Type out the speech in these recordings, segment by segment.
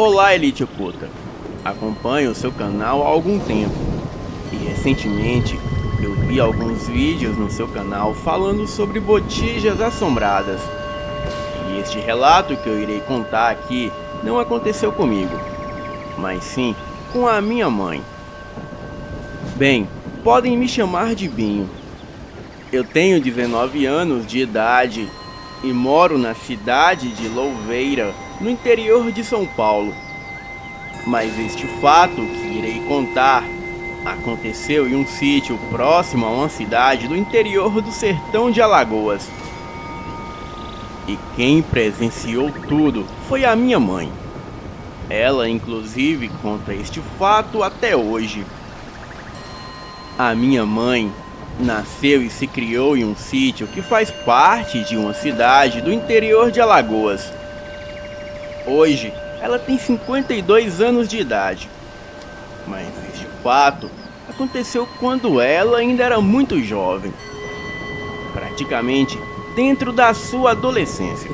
Olá, Elite Oculta. Acompanho o seu canal há algum tempo e recentemente eu vi alguns vídeos no seu canal falando sobre botijas assombradas. E este relato que eu irei contar aqui não aconteceu comigo, mas sim com a minha mãe. Bem, podem me chamar de Binho. Eu tenho 19 anos de idade e moro na cidade de Louveira, no interior de São Paulo. Mas este fato que irei contar aconteceu em um sítio próximo a uma cidade do interior do sertão de Alagoas. E quem presenciou tudo foi a minha mãe. Ela, inclusive, conta este fato até hoje. A minha mãe nasceu e se criou em um sítio que faz parte de uma cidade do interior de Alagoas. Hoje, ela tem 52 anos de idade. Mas este fato aconteceu quando ela ainda era muito jovem, praticamente dentro da sua adolescência.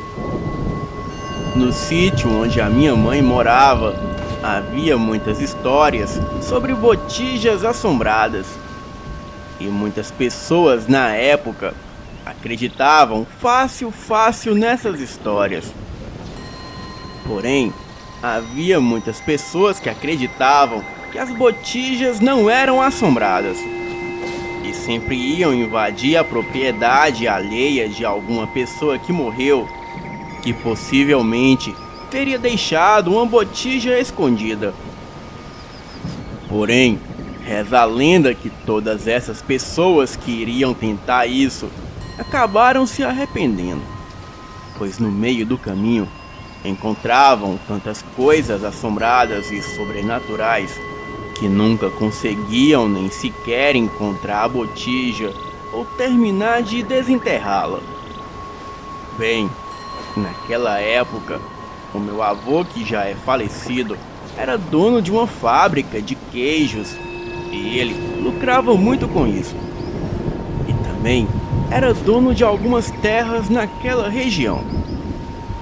No sítio onde a minha mãe morava, havia muitas histórias sobre botijas assombradas. E muitas pessoas na época acreditavam fácil nessas histórias. Porém, havia muitas pessoas que acreditavam que as botijas não eram assombradas e sempre iam invadir a propriedade alheia de alguma pessoa que morreu, que possivelmente teria deixado uma botija escondida. Porém, reza a lenda que todas essas pessoas que iriam tentar isso acabaram se arrependendo, pois no meio do caminho encontravam tantas coisas assombradas e sobrenaturais que nunca conseguiam nem sequer encontrar a botija ou terminar de desenterrá-la. Bem, naquela época, o meu avô, que já é falecido, era dono de uma fábrica de queijos e ele lucrava muito com isso. E também era dono de algumas terras naquela região.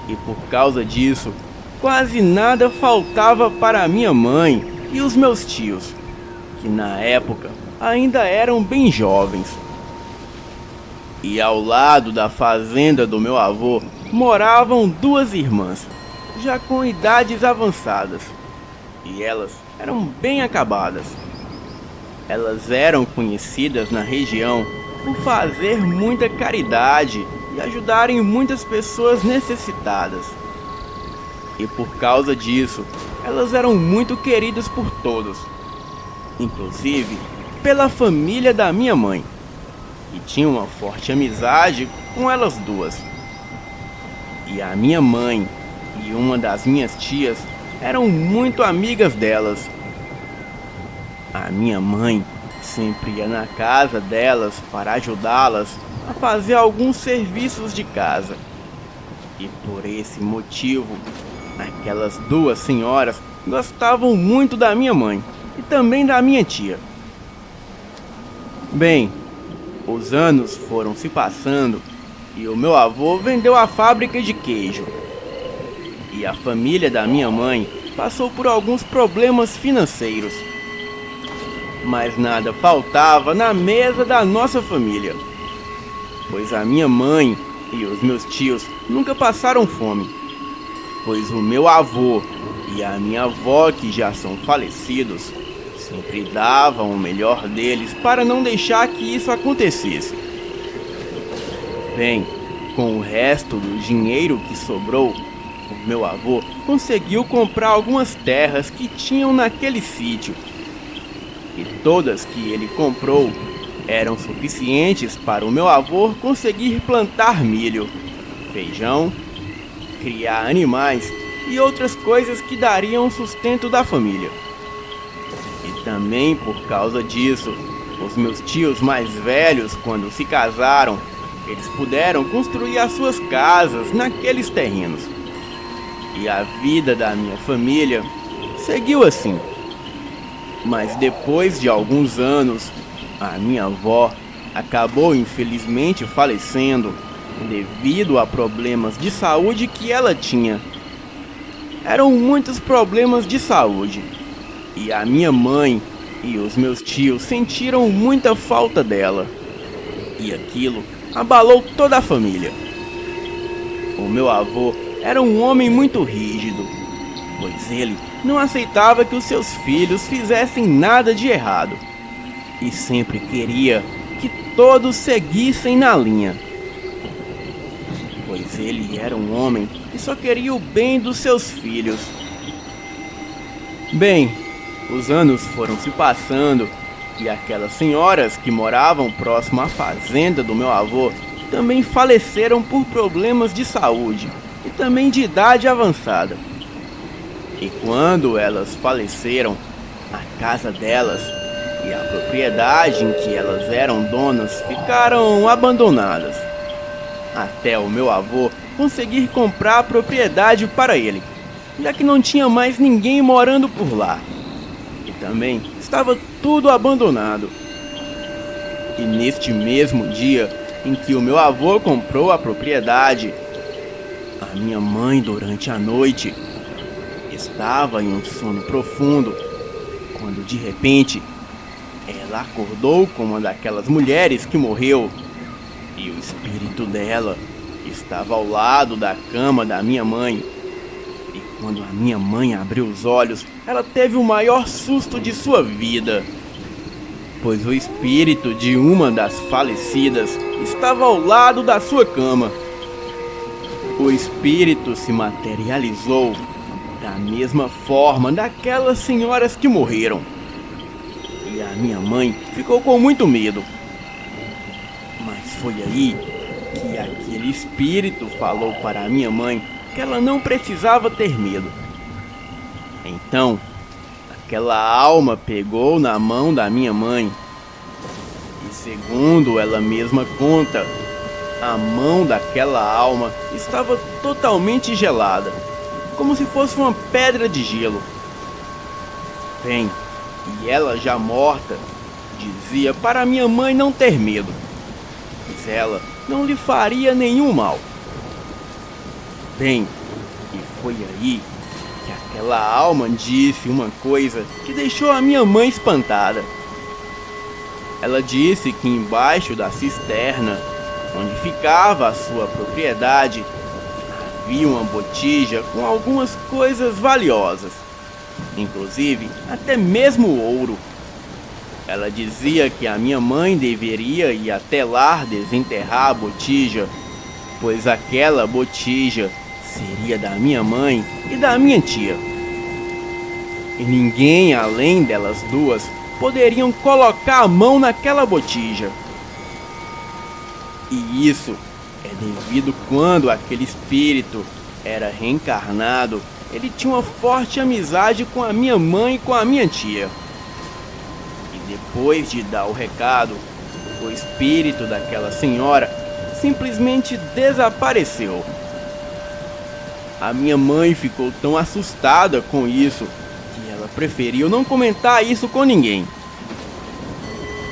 E por causa disso, quase nada faltava para a minha mãe e os meus tios, que na época ainda eram bem jovens. E ao lado da fazenda do meu avô moravam duas irmãs, já com idades avançadas, e elas eram bem acabadas. Elas eram conhecidas na região por fazer muita caridade e ajudarem muitas pessoas necessitadas. E por causa disso, elas eram muito queridas por todos, inclusive pela família da minha mãe, que tinha uma forte amizade com elas duas. E a minha mãe e uma das minhas tias eram muito amigas delas. A minha mãe sempre ia na casa delas para ajudá-las a fazer alguns serviços de casa. E por esse motivo, aquelas duas senhoras gostavam muito da minha mãe e também da minha tia. Bem, os anos foram se passando e o meu avô vendeu a fábrica de queijo. E a família da minha mãe passou por alguns problemas financeiros. Mas nada faltava na mesa da nossa família, pois a minha mãe e os meus tios nunca passaram fome, pois o meu avô e a minha avó, que já são falecidos, sempre davam o melhor deles para não deixar que isso acontecesse. Bem, com o resto do dinheiro que sobrou, o meu avô conseguiu comprar algumas terras que tinham naquele sítio. E todas que ele comprou eram suficientes para o meu avô conseguir plantar milho, feijão, criar animais e outras coisas que dariam sustento da família. E também por causa disso, os meus tios mais velhos, quando se casaram, eles puderam construir as suas casas naqueles terrenos. E a vida da minha família seguiu assim. Mas depois de alguns anos, a minha avó acabou infelizmente falecendo devido a problemas de saúde que ela tinha. eram muitos problemas de saúde. E a minha mãe e os meus tios sentiram muita falta dela. E aquilo abalou toda a família. O meu avô era um homem muito rígido, pois ele não aceitava que os seus filhos fizessem nada de errado. E sempre queria que todos seguissem na linha. Pois ele era um homem que só queria o bem dos seus filhos. Bem, os anos foram se passando e aquelas senhoras que moravam próximo à fazenda do meu avô também faleceram por problemas de saúde e também de idade avançada. E quando elas faleceram, a casa delas e a propriedade em que elas eram donas ficaram abandonadas, até o meu avô conseguir comprar a propriedade para ele, já que não tinha mais ninguém morando por lá. E também estava tudo abandonado. E neste mesmo dia em que o meu avô comprou a propriedade, a minha mãe, durante a noite, estava em um sono profundo, quando de repente ela acordou com uma daquelas mulheres que morreu, e o espírito dela estava ao lado da cama da minha mãe. E quando a minha mãe abriu os olhos, ela teve o maior susto de sua vida, pois o espírito de uma das falecidas estava ao lado da sua cama. O espírito se materializou da mesma forma daquelas senhoras que morreram. E a minha mãe ficou com muito medo. Mas foi aí que aquele espírito falou para a minha mãe que ela não precisava ter medo. Então, aquela alma pegou na mão da minha mãe e, segundo ela mesma conta, a mão daquela alma estava totalmente gelada, como se fosse uma pedra de gelo. Bem, e ela já morta dizia para minha mãe não ter medo, pois ela não lhe faria nenhum mal. Bem, e foi aí que aquela alma disse uma coisa que deixou a minha mãe espantada. Ela disse que embaixo da cisterna, onde ficava a sua propriedade, havia uma botija com algumas coisas valiosas, inclusive até mesmo ouro. Ela dizia que a minha mãe deveria ir até lá desenterrar a botija, pois aquela botija seria da minha mãe e da minha tia. E ninguém além delas duas poderiam colocar a mão naquela botija. E isso é devido quando aquele espírito era reencarnado, ele tinha uma forte amizade com a minha mãe e com a minha tia. E depois de dar o recado, o espírito daquela senhora simplesmente desapareceu. A minha mãe ficou tão assustada com isso que ela preferiu não comentar isso com ninguém.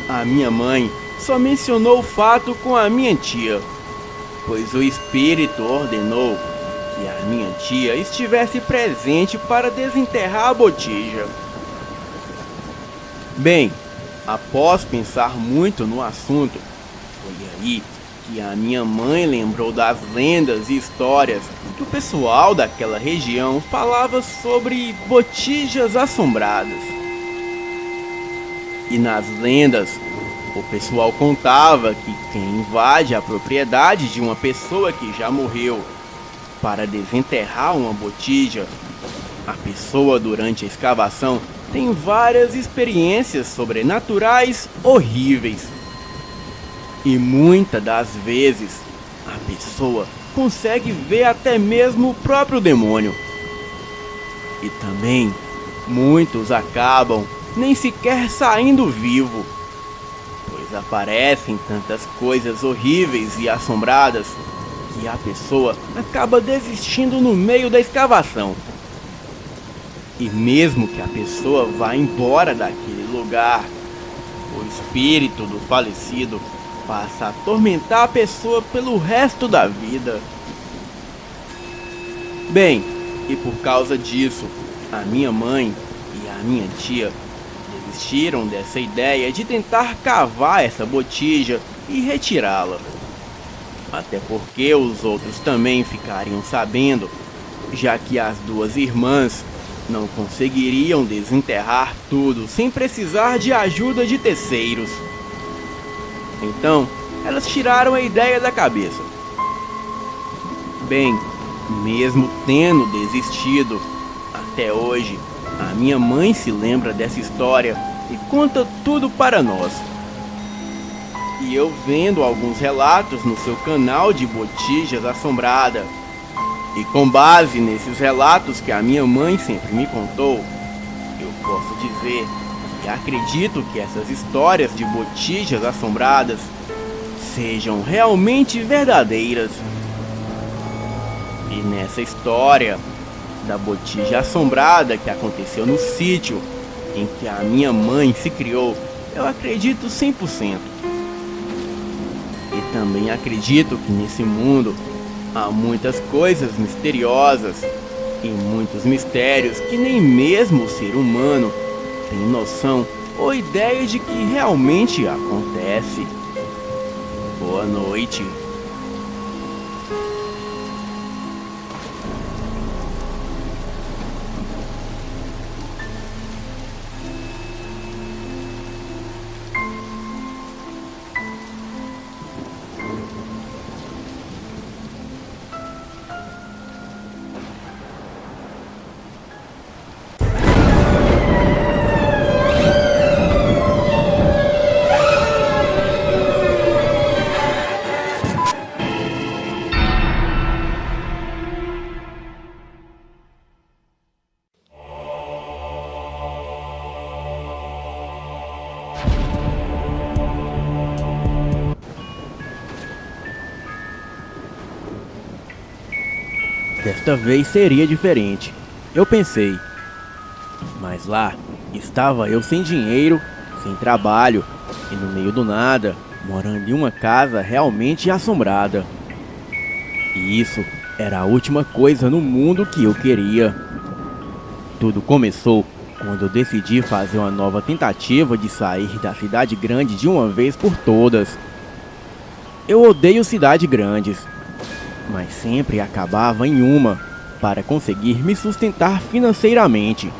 A minha mãe só mencionou o fato com a minha tia, pois o espírito ordenou que a minha tia estivesse presente para desenterrar a botija. Bem, após pensar muito no assunto, foi aí que a minha mãe lembrou das lendas e histórias que o pessoal daquela região falava sobre botijas assombradas. E nas lendas, o pessoal contava que quem invade a propriedade de uma pessoa que já morreu para desenterrar uma botija, a pessoa durante a escavação tem várias experiências sobrenaturais horríveis. E muitas das vezes a pessoa consegue ver até mesmo o próprio demônio. E também muitos acabam nem sequer saindo vivo, pois aparecem tantas coisas horríveis e assombradas que a pessoa acaba desistindo no meio da escavação. E mesmo que a pessoa vá embora daquele lugar, o espírito do falecido passa a atormentar a pessoa pelo resto da vida. Bem, E por causa disso, a minha mãe e a minha tia desistiram dessa ideia de tentar cavar essa botija e retirá-la. Até porque os outros também ficariam sabendo, já que as duas irmãs não conseguiriam desenterrar tudo sem precisar de ajuda de terceiros. Então, elas tiraram a ideia da cabeça. Bem, mesmo tendo desistido, até hoje, a minha mãe se lembra dessa história e conta tudo para nós. E eu vendo alguns relatos no seu canal de Botijas Assombrada, e com base nesses relatos que a minha mãe sempre me contou, eu posso dizer e acredito que essas histórias de botijas assombradas sejam realmente verdadeiras. E nessa história da botija assombrada que aconteceu no sítio em que a minha mãe se criou, eu acredito 100%. E também acredito que nesse mundo há muitas coisas misteriosas e muitos mistérios que nem mesmo o ser humano tem noção ou ideia de que realmente acontece. Boa noite. Desta vez seria diferente, eu pensei. Mas lá estava eu sem dinheiro, sem trabalho e no meio do nada, morando em uma casa realmente assombrada. E isso era a última coisa no mundo que eu queria. Tudo começou quando eu decidi fazer uma nova tentativa de sair da cidade grande de uma vez por todas. Eu odeio cidades grandes, mas sempre acabava em uma para conseguir me sustentar financeiramente.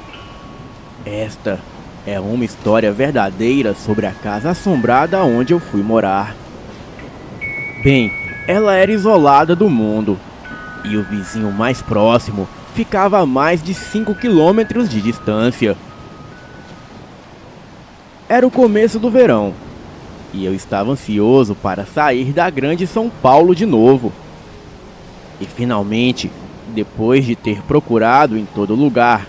Esta é uma história verdadeira sobre a casa assombrada onde eu fui morar. Bem, ela era isolada do mundo e o vizinho mais próximo ficava a mais de 5 quilômetros de distância. Era o começo do verão e eu estava ansioso para sair da grande São Paulo de novo. E finalmente, depois de ter procurado em todo lugar,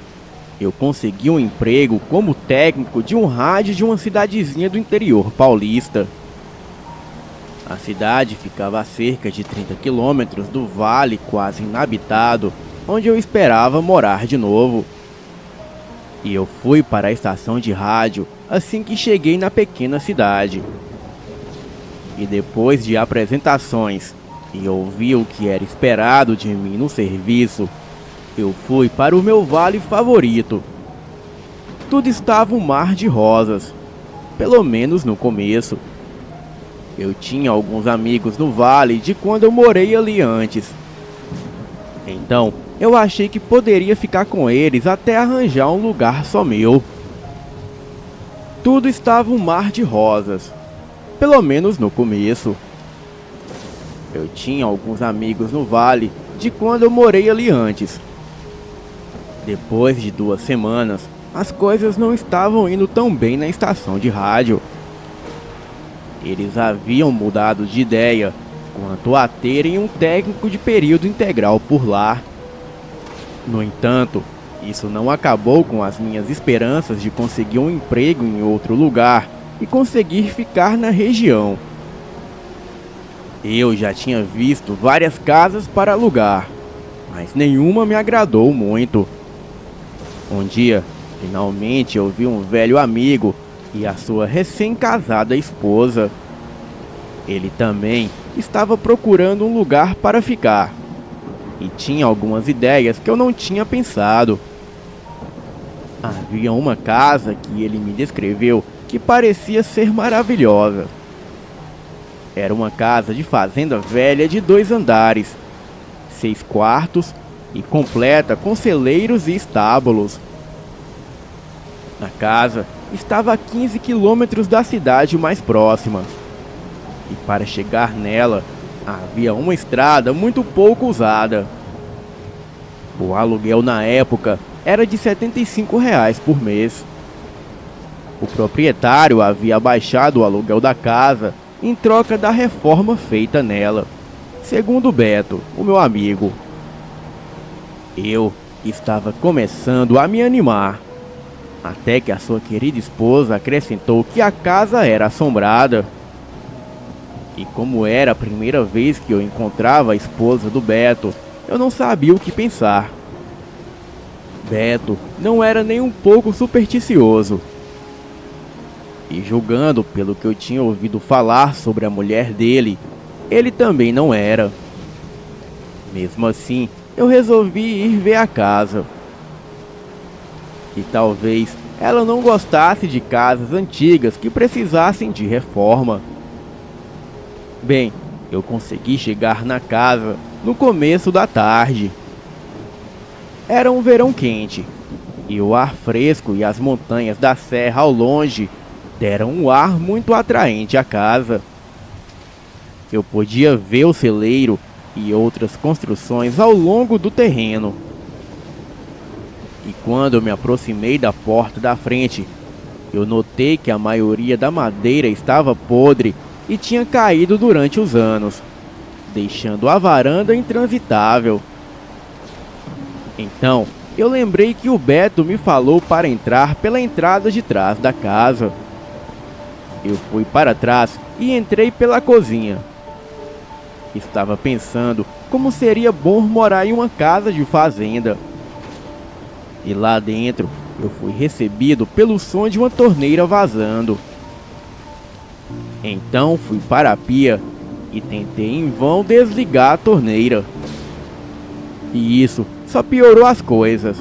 eu consegui um emprego como técnico de um rádio de uma cidadezinha do interior paulista. A cidade ficava a cerca de 30 quilômetros do vale quase inabitado, onde eu esperava morar de novo. E eu fui para a estação de rádio assim que cheguei na pequena cidade. E depois de apresentações e ouvi o que era esperado de mim no serviço, eu fui para o meu vale favorito. Tudo estava um mar de rosas, pelo menos no começo. Eu tinha alguns amigos no vale de quando eu morei ali antes. Então, eu achei que poderia ficar com eles até arranjar um lugar só meu. Tudo estava um mar de rosas, pelo menos no começo. Eu tinha alguns amigos no vale de quando eu morei ali antes. Depois de 2 semanas, as coisas não estavam indo tão bem na estação de rádio. Eles haviam mudado de ideia quanto a terem um técnico de período integral por lá. No entanto, isso não acabou com as minhas esperanças de conseguir um emprego em outro lugar e conseguir ficar na região. Eu já tinha visto várias casas para alugar, mas nenhuma me agradou muito. Um dia, finalmente eu vi um velho amigo e a sua recém-casada esposa. Ele também estava procurando um lugar para ficar. e tinha algumas ideias que eu não tinha pensado. Havia uma casa que ele me descreveu que parecia ser maravilhosa. Era uma casa de fazenda velha de 2 andares, 6 quartos e completa com celeiros e estábulos. A casa estava a 15 quilômetros da cidade mais próxima, e para chegar nela havia uma estrada muito pouco usada. O aluguel na época era de R$ 75 por mês. O proprietário havia baixado o aluguel da casa em troca da reforma feita nela, segundo Beto, o meu amigo. Eu estava começando a me animar, até que a sua querida esposa acrescentou que a casa era assombrada. E como era a primeira vez que eu encontrava a esposa do Beto, eu não sabia o que pensar. Beto não era nem um pouco supersticioso. E julgando pelo que eu tinha ouvido falar sobre a mulher dele, ele também não era. Mesmo assim, eu resolvi ir ver a casa. E talvez ela não gostasse de casas antigas que precisassem de reforma. Bem, eu consegui chegar na casa no começo da tarde. Era um verão quente, e o ar fresco e as montanhas da serra ao longe deram um ar muito atraente à casa. Eu podia ver o celeiro e outras construções ao longo do terreno. E quando eu me aproximei da porta da frente, eu notei que a maioria da madeira estava podre e tinha caído durante os anos, deixando a varanda intransitável. Então, eu lembrei que o Beto me falou para entrar pela entrada de trás da casa. Eu fui para trás e entrei pela cozinha. Estava pensando como seria bom morar em uma casa de fazenda. E lá dentro, eu fui recebido pelo som de uma torneira vazando. Então fui para a pia e tentei em vão desligar a torneira. E isso só piorou as coisas.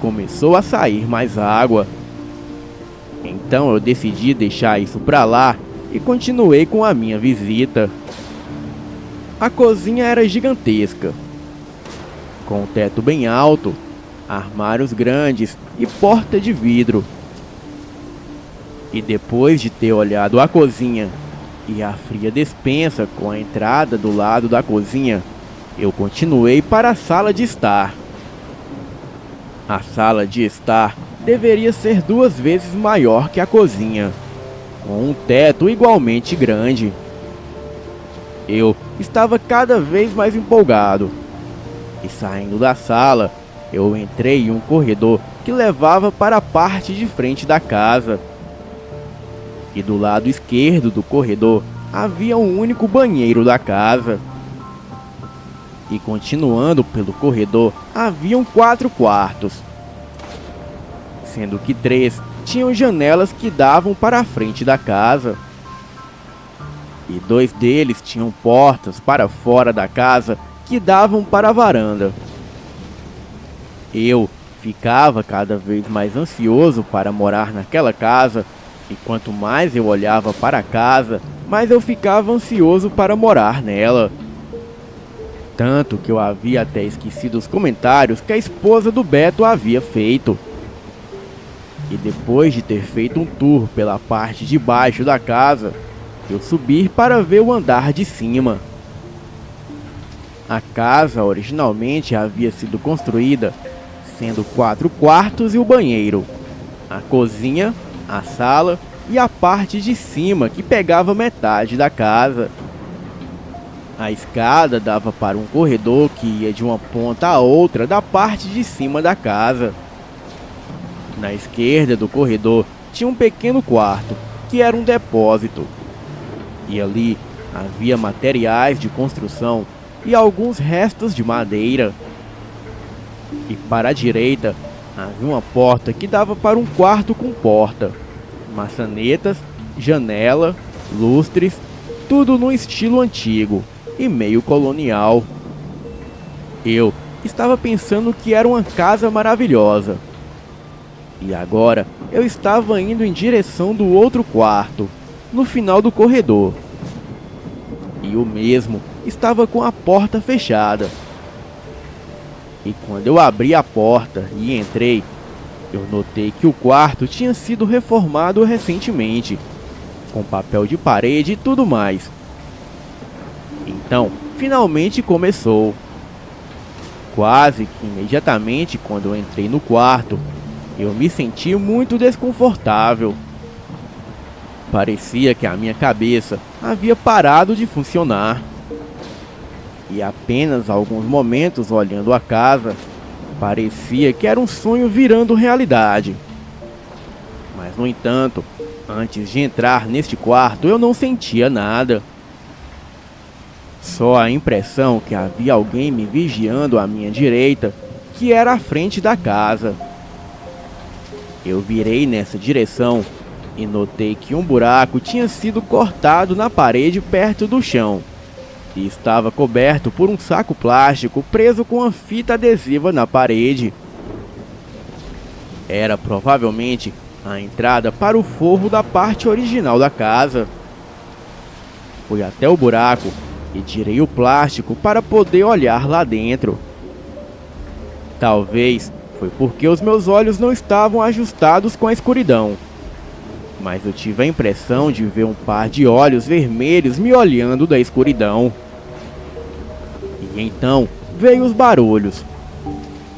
Começou a sair mais água. Então eu decidi deixar isso pra lá e continuei com a minha visita. A cozinha era gigantesca, com um teto bem alto, armários grandes e porta de vidro. E depois de ter olhado a cozinha e a fria despensa com a entrada do lado da cozinha, eu continuei para a sala de estar. A sala de estar deveria ser 2 vezes maior que a cozinha, com um teto igualmente grande. Eu estava cada vez mais empolgado, e saindo da sala, eu entrei em um corredor que levava para a parte de frente da casa. E do lado esquerdo do corredor havia um único banheiro da casa. E continuando pelo corredor, haviam 4 quartos, sendo que 3 tinham janelas que davam para a frente da casa. E 2 deles tinham portas para fora da casa que davam para a varanda. Eu ficava cada vez mais ansioso para morar naquela casa, e quanto mais eu olhava para a casa, mais eu ficava ansioso para morar nela. Tanto que eu havia até esquecido os comentários que a esposa do Beto havia feito. E depois de ter feito um tour pela parte de baixo da casa, eu subi para ver o andar de cima. A casa originalmente havia sido construída sendo 4 quartos e o banheiro, a cozinha, a sala e a parte de cima que pegava metade da casa. A escada dava para um corredor que ia de uma ponta a outra da parte de cima da casa. Na esquerda do corredor tinha um pequeno quarto, que era um depósito. E ali havia materiais de construção e alguns restos de madeira. E para a direita havia uma porta que dava para um quarto com porta, maçanetas, janela, lustres, tudo no estilo antigo e meio colonial. Eu estava pensando que era uma casa maravilhosa. E agora eu estava indo em direção do outro quarto, no final do corredor. E o mesmo estava com a porta fechada. E quando eu abri a porta e entrei, eu notei que o quarto tinha sido reformado recentemente, com papel de parede e tudo mais. Então, finalmente começou. Quase que imediatamente quando eu entrei no quarto, eu me senti muito desconfortável. Parecia que a minha cabeça havia parado de funcionar. E apenas alguns momentos olhando a casa, parecia que era um sonho virando realidade. Mas no entanto, antes de entrar neste quarto, eu não sentia nada. Só a impressão que havia alguém me vigiando à minha direita, que era a frente da casa. Eu virei nessa direção e notei que um buraco tinha sido cortado na parede perto do chão e estava coberto por um saco plástico preso com uma fita adesiva na parede. Era provavelmente a entrada para o forro da parte original da casa. Fui até o buraco e tirei o plástico para poder olhar lá dentro. Talvez foi porque os meus olhos não estavam ajustados com a escuridão, mas eu tive a impressão de ver um par de olhos vermelhos me olhando da escuridão. E então veio os barulhos,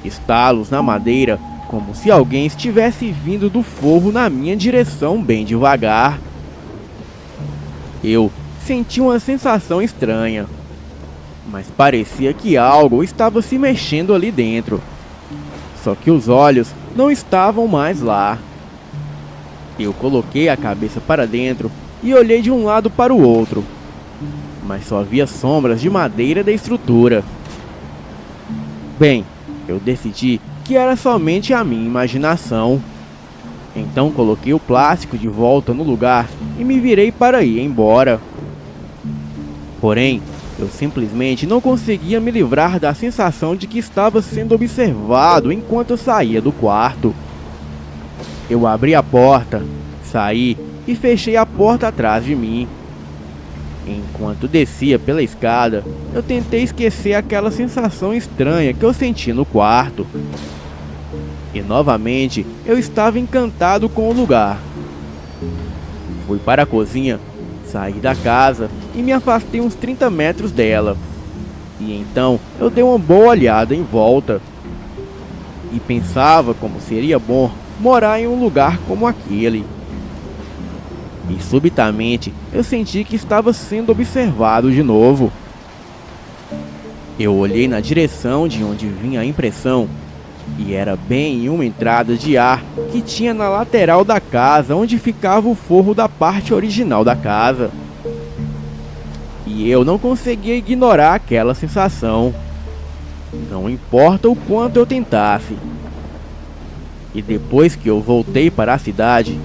estalos na madeira, como se alguém estivesse vindo do forro na minha direção bem devagar. Eu senti uma sensação estranha, mas parecia que algo estava se mexendo ali dentro. Só que os olhos não estavam mais lá. Eu coloquei a cabeça para dentro e olhei de um lado para o outro, mas só via sombras de madeira da estrutura. Bem, eu decidi que era somente a minha imaginação. Então coloquei o plástico de volta no lugar e me virei para ir embora. Porém, eu simplesmente não conseguia me livrar da sensação de que estava sendo observado enquanto eu saía do quarto. Eu abri a porta, saí e fechei a porta atrás de mim. Enquanto descia pela escada, eu tentei esquecer aquela sensação estranha que eu senti no quarto. E novamente, eu estava encantado com o lugar. Fui para a cozinha, saí da casa e me afastei uns 30 metros dela. E então eu dei uma boa olhada em volta. E pensava como seria bom morar em um lugar como aquele. E subitamente eu senti que estava sendo observado de novo. Eu olhei na direção de onde vinha a impressão, e era bem em uma entrada de ar que tinha na lateral da casa, onde ficava o forro da parte original da casa. E eu não conseguia ignorar aquela sensação, não importa o quanto eu tentasse. E depois que eu voltei para a cidade,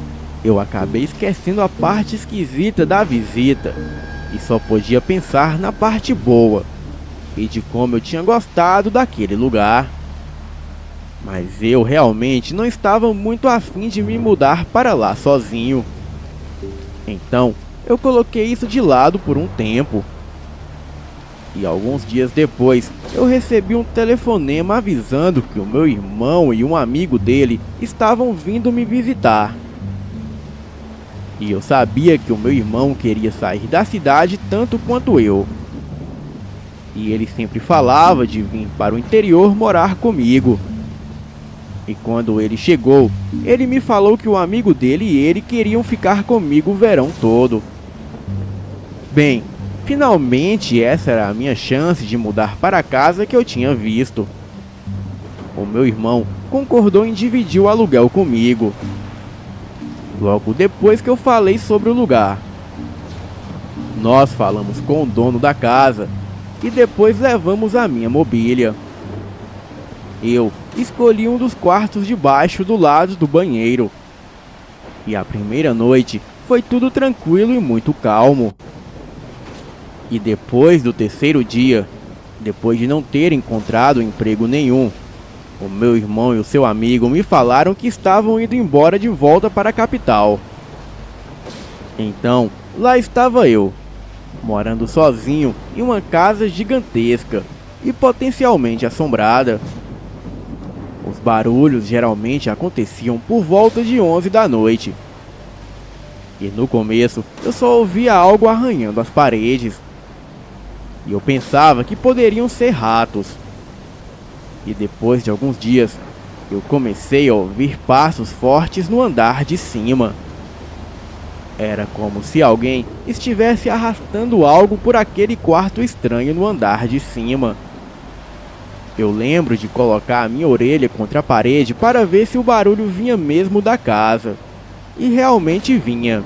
eu acabei esquecendo a parte esquisita da visita e só podia pensar na parte boa e de como eu tinha gostado daquele lugar. Mas eu realmente não estava muito afim de me mudar para lá sozinho. Então eu coloquei isso de lado por um tempo. E alguns dias depois eu recebi um telefonema avisando que o meu irmão e um amigo dele estavam vindo me visitar. E eu sabia que o meu irmão queria sair da cidade tanto quanto eu. E ele sempre falava de vir para o interior morar comigo. E quando ele chegou, ele me falou que o amigo dele e ele queriam ficar comigo o verão todo. Bem, finalmente essa era a minha chance de mudar para a casa que eu tinha visto. O meu irmão concordou em dividir o aluguel comigo, logo depois que eu falei sobre o lugar. Nós falamos com o dono da casa e depois levamos a minha mobília. Eu escolhi um dos quartos de baixo do lado do banheiro. E a primeira noite foi tudo tranquilo e muito calmo. E depois do terceiro dia, Depois de não ter encontrado emprego nenhum, o meu irmão e o seu amigo me falaram que estavam indo embora de volta para a capital. Então, lá estava eu, morando sozinho em uma casa gigantesca e potencialmente assombrada. Os barulhos geralmente aconteciam por volta de 11 da noite. E no começo eu só ouvia algo arranhando as paredes. E eu pensava que poderiam ser ratos. E depois de alguns dias, eu comecei a ouvir passos fortes no andar de cima. Era como se alguém estivesse arrastando algo por aquele quarto estranho no andar de cima. Eu lembro de colocar a minha orelha contra a parede para ver se o barulho vinha mesmo da casa. E realmente vinha.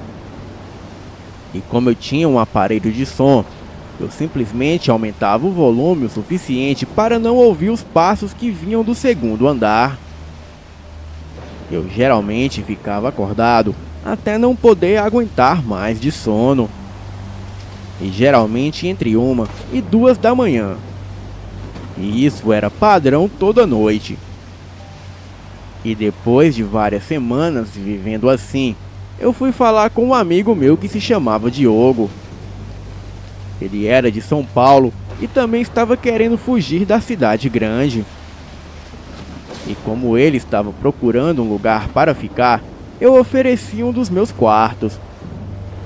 E como eu tinha um aparelho de som, eu simplesmente aumentava o volume o suficiente para não ouvir os passos que vinham do segundo andar. Eu geralmente ficava acordado até não poder aguentar mais de sono. E geralmente entre 1 e 2 da manhã. E isso era padrão toda noite. E depois de várias semanas vivendo assim, eu fui falar com um amigo meu que se chamava Diogo. Ele era de São Paulo e também estava querendo fugir da cidade grande. E como ele estava procurando um lugar para ficar, eu ofereci um dos meus quartos.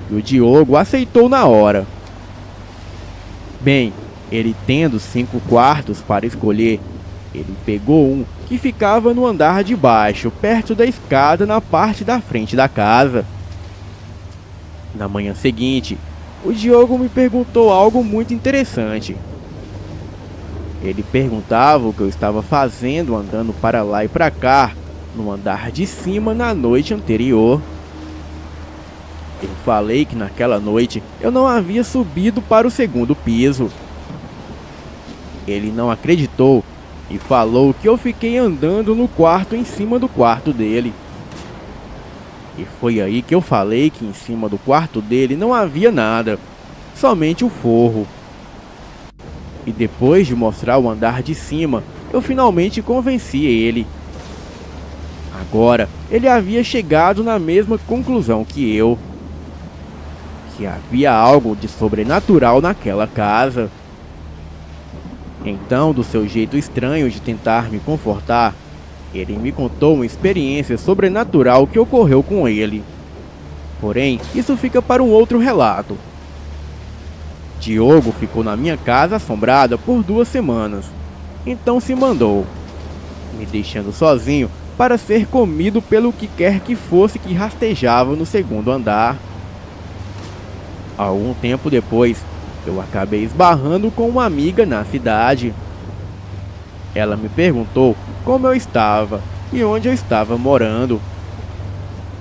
E o Diogo aceitou na hora. Bem, ele tendo 5 quartos para escolher, ele pegou um que ficava no andar de baixo, perto da escada na parte da frente da casa. Na manhã seguinte, o Diogo me perguntou algo muito interessante. Ele perguntava o que eu estava fazendo andando para lá e para cá, no andar de cima na noite anterior. Eu falei que naquela noite eu não havia subido para o segundo piso. Ele não acreditou e falou que eu fiquei andando no quarto em cima do quarto dele. E foi aí que eu falei que em cima do quarto dele não havia nada, somente o forro. E depois de mostrar o andar de cima, eu finalmente convenci ele. Agora, ele havia chegado na mesma conclusão que eu. Que havia algo de sobrenatural naquela casa. Então, do seu jeito estranho de tentar me confortar, ele me contou uma experiência sobrenatural que ocorreu com ele. Porém, isso fica para um outro relato. Diogo ficou na minha casa assombrada por 2 semanas. Então se mandou, me deixando sozinho para ser comido pelo que quer que fosse que rastejava no segundo andar. Algum tempo depois, eu acabei esbarrando com uma amiga na cidade. Ela me perguntou como eu estava e onde eu estava morando.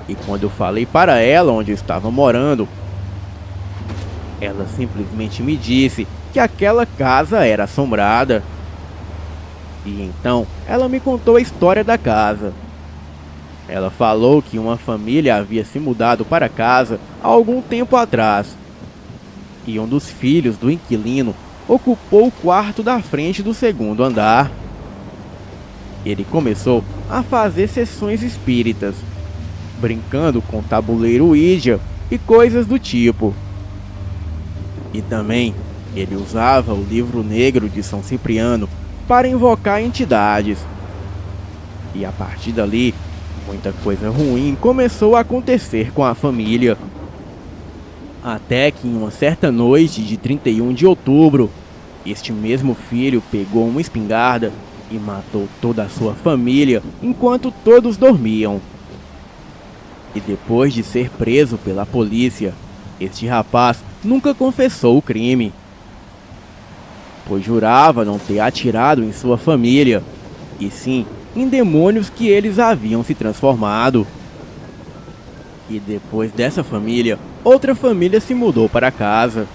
E quando eu falei para ela onde eu estava morando, ela simplesmente me disse que aquela casa era assombrada. E então ela me contou a história da casa. Ela falou que uma família havia se mudado para casa há algum tempo atrás. E um dos filhos do inquilino ocupou o quarto da frente do segundo andar. Ele começou a fazer sessões espíritas, brincando com tabuleiro Ouija e coisas do tipo. E também ele usava o livro negro de São Cipriano para invocar entidades. E a partir dali, muita coisa ruim começou a acontecer com a família. Até que em uma certa noite de 31 de outubro, este mesmo filho pegou uma espingarda e matou toda a sua família enquanto todos dormiam. E depois de ser preso pela polícia, este rapaz nunca confessou o crime, pois jurava não ter atirado em sua família, e sim em demônios que eles haviam se transformado. E depois dessa família, outra família se mudou para casa,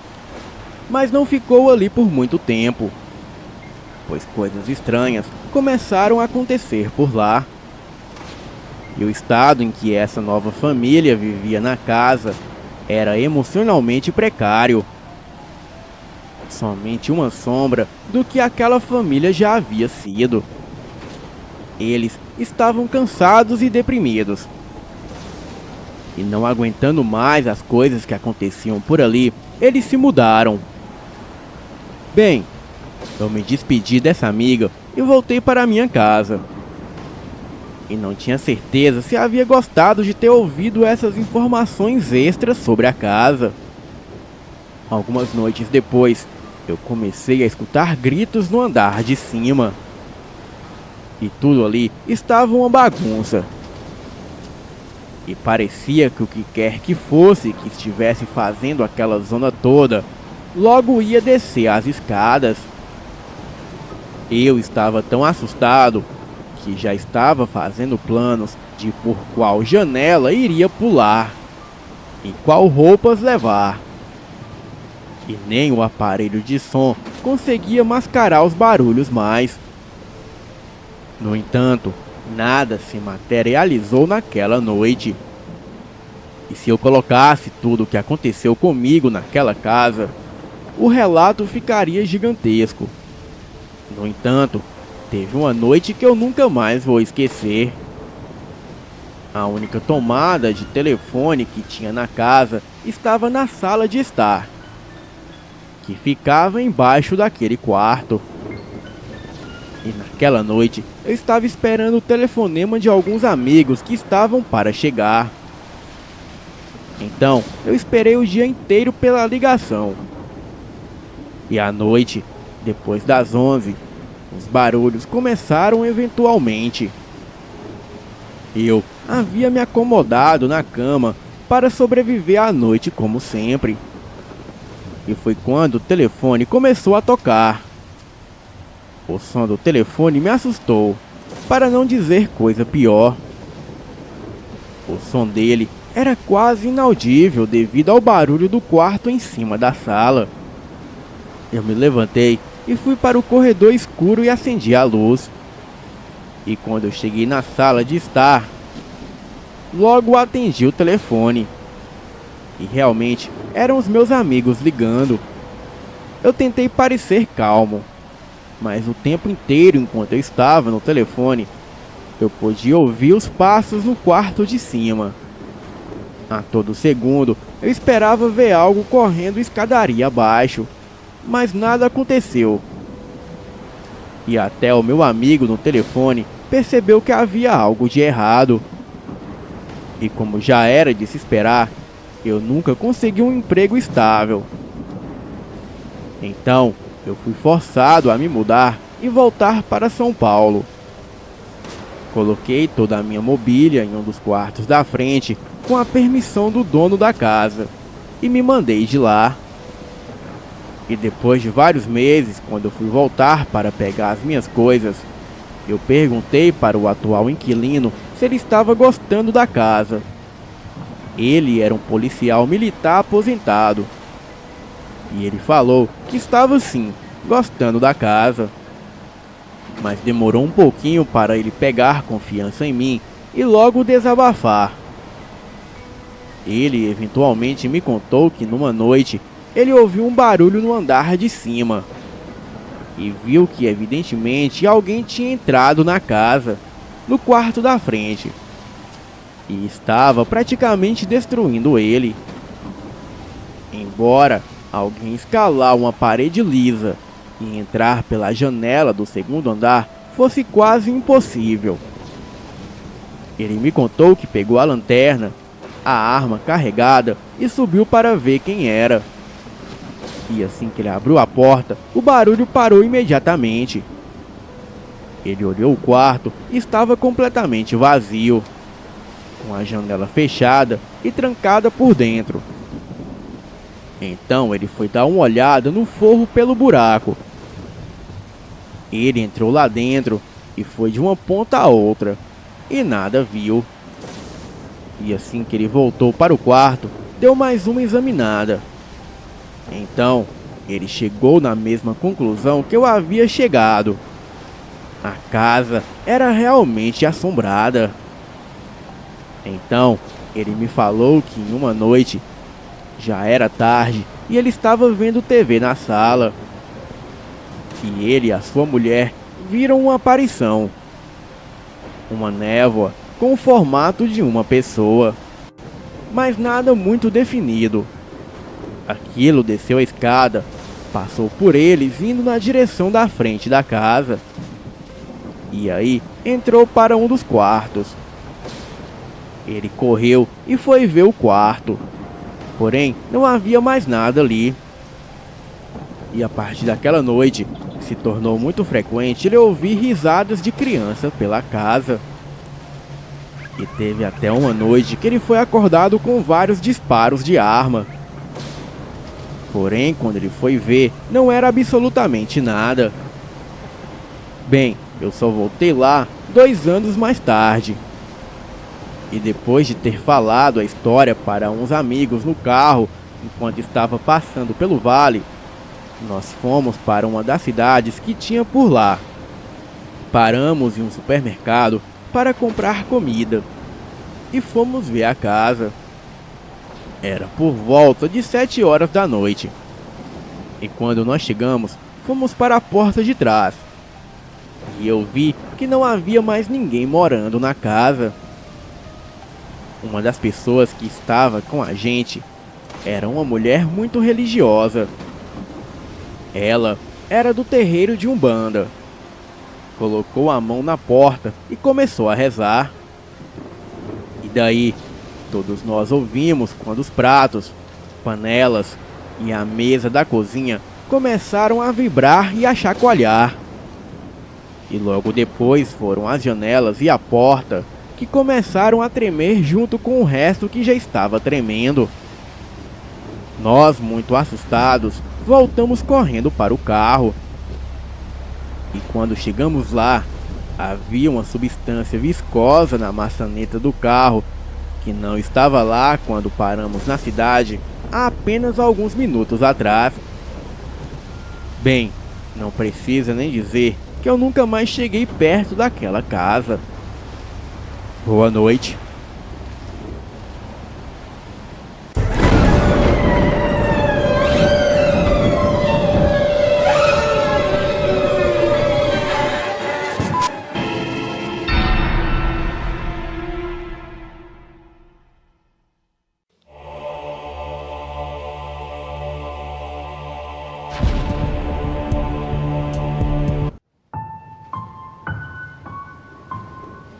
mas não ficou ali por muito tempo, pois coisas estranhas começaram a acontecer por lá. E o estado em que essa nova família vivia na casa era emocionalmente precário. somente uma sombra do que aquela família já havia sido. Eles estavam cansados e deprimidos. E não aguentando mais as coisas que aconteciam por ali, eles se mudaram. Bem, eu me despedi dessa amiga e voltei para minha casa. E não tinha certeza se havia gostado de ter ouvido essas informações extras sobre a casa. Algumas noites depois, eu comecei a escutar gritos no andar de cima. E tudo ali estava uma bagunça. E parecia que o que quer que fosse que estivesse fazendo aquela zona toda, logo ia descer as escadas. Eu estava tão assustado que já estava fazendo planos de por qual janela iria pular e qual roupas levar. E nem o aparelho de som conseguia mascarar os barulhos mais. No entanto, nada se materializou naquela noite. E se eu colocasse tudo o que aconteceu comigo naquela casa, o relato ficaria gigantesco. No entanto, teve uma noite que eu nunca mais vou esquecer. A única tomada de telefone que tinha na casa estava na sala de estar, que ficava embaixo daquele quarto. E naquela noite eu estava esperando o telefonema de alguns amigos que estavam para chegar. Então eu esperei o dia inteiro pela ligação. E à noite, depois das 11, os barulhos começaram eventualmente. Eu havia me acomodado na cama para sobreviver à noite como sempre. E foi quando o telefone começou a tocar. O som do telefone me assustou, para não dizer coisa pior. O som dele era quase inaudível devido ao barulho do quarto em cima da sala. Eu me levantei e fui para o corredor escuro e acendi a luz. E quando eu cheguei na sala de estar, logo atendi o telefone. E realmente eram os meus amigos ligando. Eu tentei parecer calmo, mas o tempo inteiro enquanto eu estava no telefone, eu podia ouvir os passos no quarto de cima. A todo segundo eu esperava ver algo correndo escadaria abaixo, mas nada aconteceu. E até o meu amigo no telefone percebeu que havia algo de errado. E como já era de se esperar, eu nunca consegui um emprego estável. Então, eu fui forçado a me mudar e voltar para São Paulo. Coloquei toda a minha mobília em um dos quartos da frente com a permissão do dono da casa e me mandei de lá. E depois de vários meses, quando eu fui voltar para pegar as minhas coisas, eu perguntei para o atual inquilino se ele estava gostando da casa. Ele era um policial militar aposentado. E ele falou que estava sim, gostando da casa. Mas demorou um pouquinho para ele pegar confiança em mim e logo desabafar. Ele eventualmente me contou que numa noite ele ouviu um barulho no andar de cima e viu que evidentemente alguém tinha entrado na casa, no quarto da frente, e estava praticamente destruindo ele. Embora alguém escalar uma parede lisa e entrar pela janela do segundo andar fosse quase impossível. Ele me contou que pegou a lanterna, a arma carregada e subiu para ver quem era. E assim que ele abriu a porta, o barulho parou imediatamente. Ele olhou o quarto e estava completamente vazio, com a janela fechada e trancada por dentro. Então ele foi dar uma olhada no forro pelo buraco. Ele entrou lá dentro e foi de uma ponta a outra e nada viu. E assim que ele voltou para o quarto, deu mais uma examinada. Então, ele chegou na mesma conclusão que eu havia chegado. A casa era realmente assombrada. Então, ele me falou que em uma noite, já era tarde, e ele estava vendo TV na sala. E ele e a sua mulher viram uma aparição. Uma névoa com o formato de uma pessoa, mas nada muito definido. Aquilo desceu a escada, passou por eles indo na direção da frente da casa. E aí entrou para um dos quartos. Ele correu e foi ver o quarto. Porém, não havia mais nada ali. E a partir daquela noite, se tornou muito frequente ele ouvir risadas de criança pela casa. E teve até uma noite que ele foi acordado com vários disparos de arma. Porém, quando ele foi ver, não era absolutamente nada. Bem, eu só voltei lá 2 anos mais tarde. E depois de ter falado a história para uns amigos no carro, enquanto estava passando pelo vale, nós fomos para uma das cidades que tinha por lá. Paramos em um supermercado para comprar comida e fomos ver a casa. Era por volta de 7 horas da noite. E quando nós chegamos, fomos para a porta de trás. E eu vi que não havia mais ninguém morando na casa. Uma das pessoas que estava com a gente era uma mulher muito religiosa. Ela era do terreiro de Umbanda. Colocou a mão na porta e começou a rezar. E daí, todos nós ouvimos quando os pratos, panelas e a mesa da cozinha começaram a vibrar e a chacoalhar. E logo depois foram as janelas e a porta que começaram a tremer junto com o resto que já estava tremendo. Nós, muito assustados, voltamos correndo para o carro. E quando chegamos lá, havia uma substância viscosa na maçaneta do carro que não estava lá quando paramos na cidade há apenas alguns minutos atrás. Bem, não precisa nem dizer que eu nunca mais cheguei perto daquela casa. Boa noite.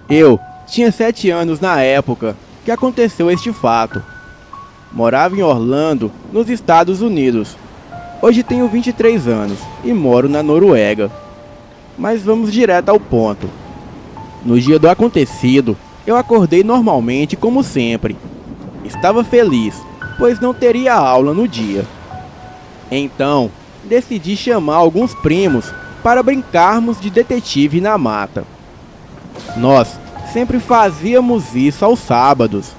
Eu tinha 7 anos na época que aconteceu este fato. Morava em Orlando, nos Estados Unidos. Hoje tenho 23 anos e moro na Noruega. Mas vamos direto ao ponto. No dia do acontecido, eu acordei normalmente como sempre. Estava feliz, pois não teria aula no dia. Então, decidi chamar alguns primos para brincarmos de detetive na mata. Nós sempre fazíamos isso aos sábados.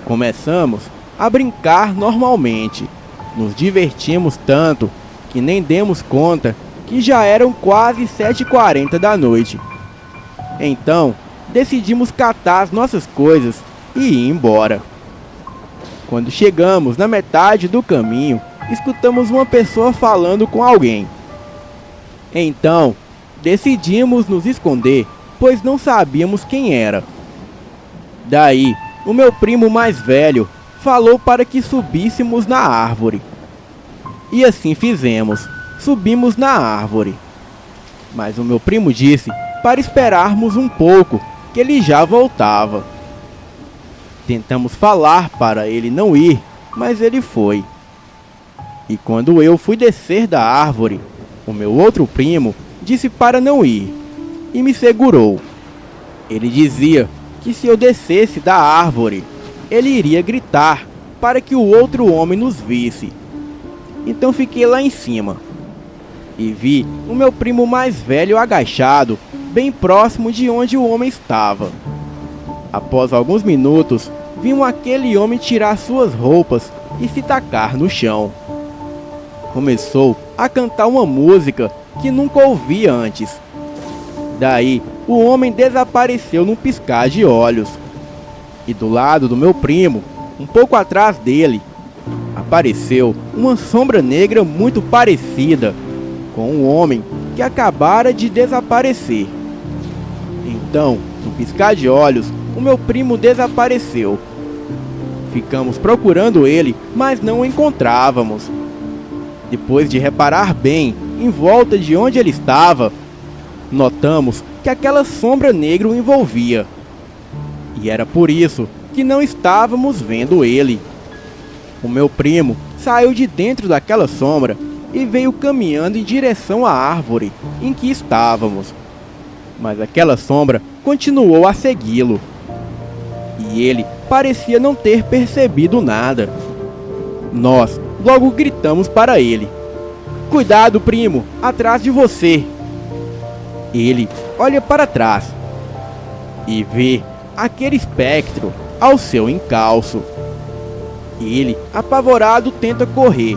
Começamos a brincar normalmente. Nos divertimos tanto que nem demos conta que já eram quase 7h40 da noite. Então, decidimos catar as nossas coisas e ir embora. Quando chegamos na metade do caminho, escutamos uma pessoa falando com alguém. Então, decidimos nos esconder, pois não sabíamos quem era. Daí, o meu primo mais velho falou para que subíssemos na árvore. E assim fizemos, subimos na árvore. Mas o meu primo disse para esperarmos um pouco, que ele já voltava. Tentamos falar para ele não ir, mas ele foi. E quando eu fui descer da árvore, o meu outro primo disse para não ir e me segurou. Ele dizia que se eu descesse da árvore, ele iria gritar para que o outro homem nos visse. Então fiquei lá em cima e vi o meu primo mais velho agachado, bem próximo de onde o homem estava. Após alguns minutos, vimos aquele homem tirar suas roupas e se tacar no chão. Começou a cantar uma música que nunca ouvi antes. Daí, o homem desapareceu num piscar de olhos. E do lado do meu primo, um pouco atrás dele, apareceu uma sombra negra muito parecida com um homem que acabara de desaparecer. Então, no piscar de olhos, o meu primo desapareceu. Ficamos procurando ele, mas não o encontrávamos. Depois de reparar bem em volta de onde ele estava, notamos que aquela sombra negra o envolvia. E era por isso que não estávamos vendo ele. O meu primo saiu de dentro daquela sombra e veio caminhando em direção à árvore em que estávamos. Mas aquela sombra continuou a segui-lo. E ele parecia não ter percebido nada. Nós logo gritamos para ele: "Cuidado, primo, atrás de você!" Ele olha para trás e vê aquele espectro ao seu encalço. Ele, apavorado, tenta correr,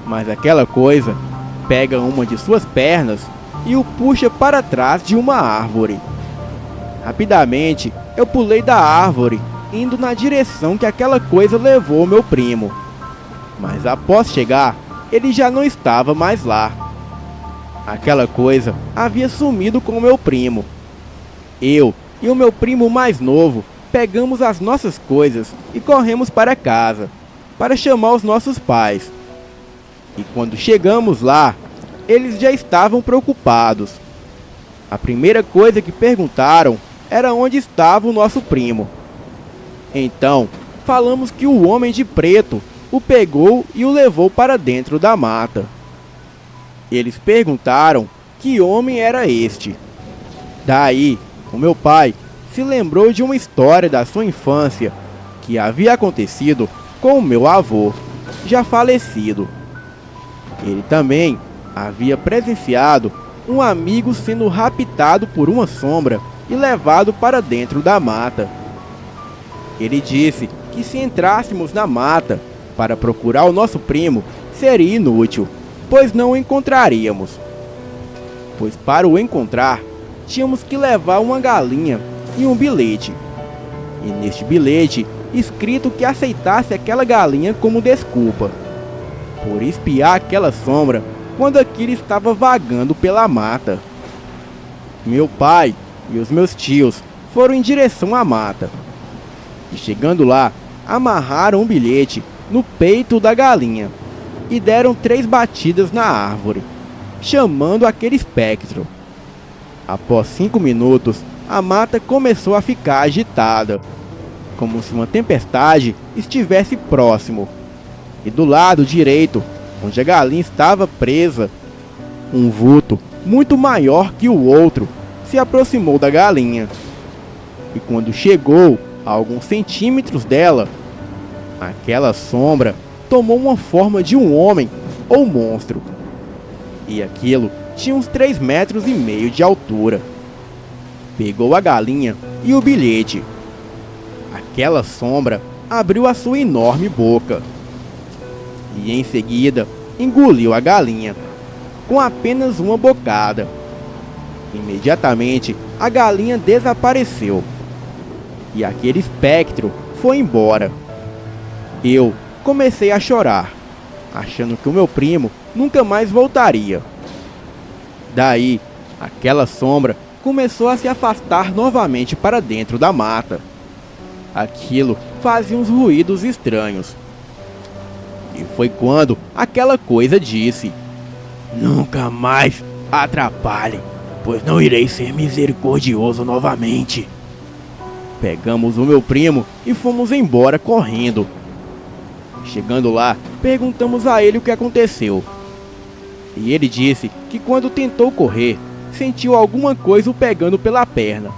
mas aquela coisa pega uma de suas pernas e o puxa para trás de uma árvore. Rapidamente, eu pulei da árvore, indo na direção que aquela coisa levou meu primo. Mas após chegar, ele já não estava mais lá. Aquela coisa havia sumido com meu primo. Eu e o meu primo mais novo pegamos as nossas coisas e corremos para casa, para chamar os nossos pais. E quando chegamos lá, eles já estavam preocupados. A primeira coisa que perguntaram era onde estava o nosso primo. Então, falamos que o homem de preto o pegou e o levou para dentro da mata. Eles perguntaram que homem era este. Daí, o meu pai se lembrou de uma história da sua infância que havia acontecido com o meu avô, já falecido. Ele também havia presenciado um amigo sendo raptado por uma sombra e levado para dentro da mata. Ele disse que se entrássemos na mata para procurar o nosso primo seria inútil, pois não o encontraríamos. Pois para o encontrar, tínhamos que levar uma galinha e um bilhete. E neste bilhete, escrito que aceitasse aquela galinha como desculpa por espiar aquela sombra quando aquilo estava vagando pela mata. Meu pai e os meus tios foram em direção à mata. E chegando lá, amarraram um bilhete no peito da galinha e deram 3 batidas na árvore, chamando aquele espectro. Após 5 minutos, a mata começou a ficar agitada, como se uma tempestade estivesse próximo. E do lado direito, onde a galinha estava presa, um vulto muito maior que o outro se aproximou da galinha. E quando chegou a alguns centímetros dela, aquela sombra tomou uma forma de um homem ou monstro. E aquilo tinha uns 3,5 metros de altura. Pegou a galinha e o bilhete. Aquela sombra abriu a sua enorme boca e em seguida engoliu a galinha com apenas uma bocada. Imediatamente a galinha desapareceu e aquele espectro foi embora. Eu comecei a chorar, achando que o meu primo nunca mais voltaria. Daí, aquela sombra começou a se afastar novamente para dentro da mata. Aquilo fazia uns ruídos estranhos. E foi quando aquela coisa disse: "Nunca mais atrapalhe, pois não irei ser misericordioso novamente." Pegamos o meu primo e fomos embora correndo. Chegando lá, perguntamos a ele o que aconteceu. E ele disse que quando tentou correr, sentiu alguma coisa o pegando pela perna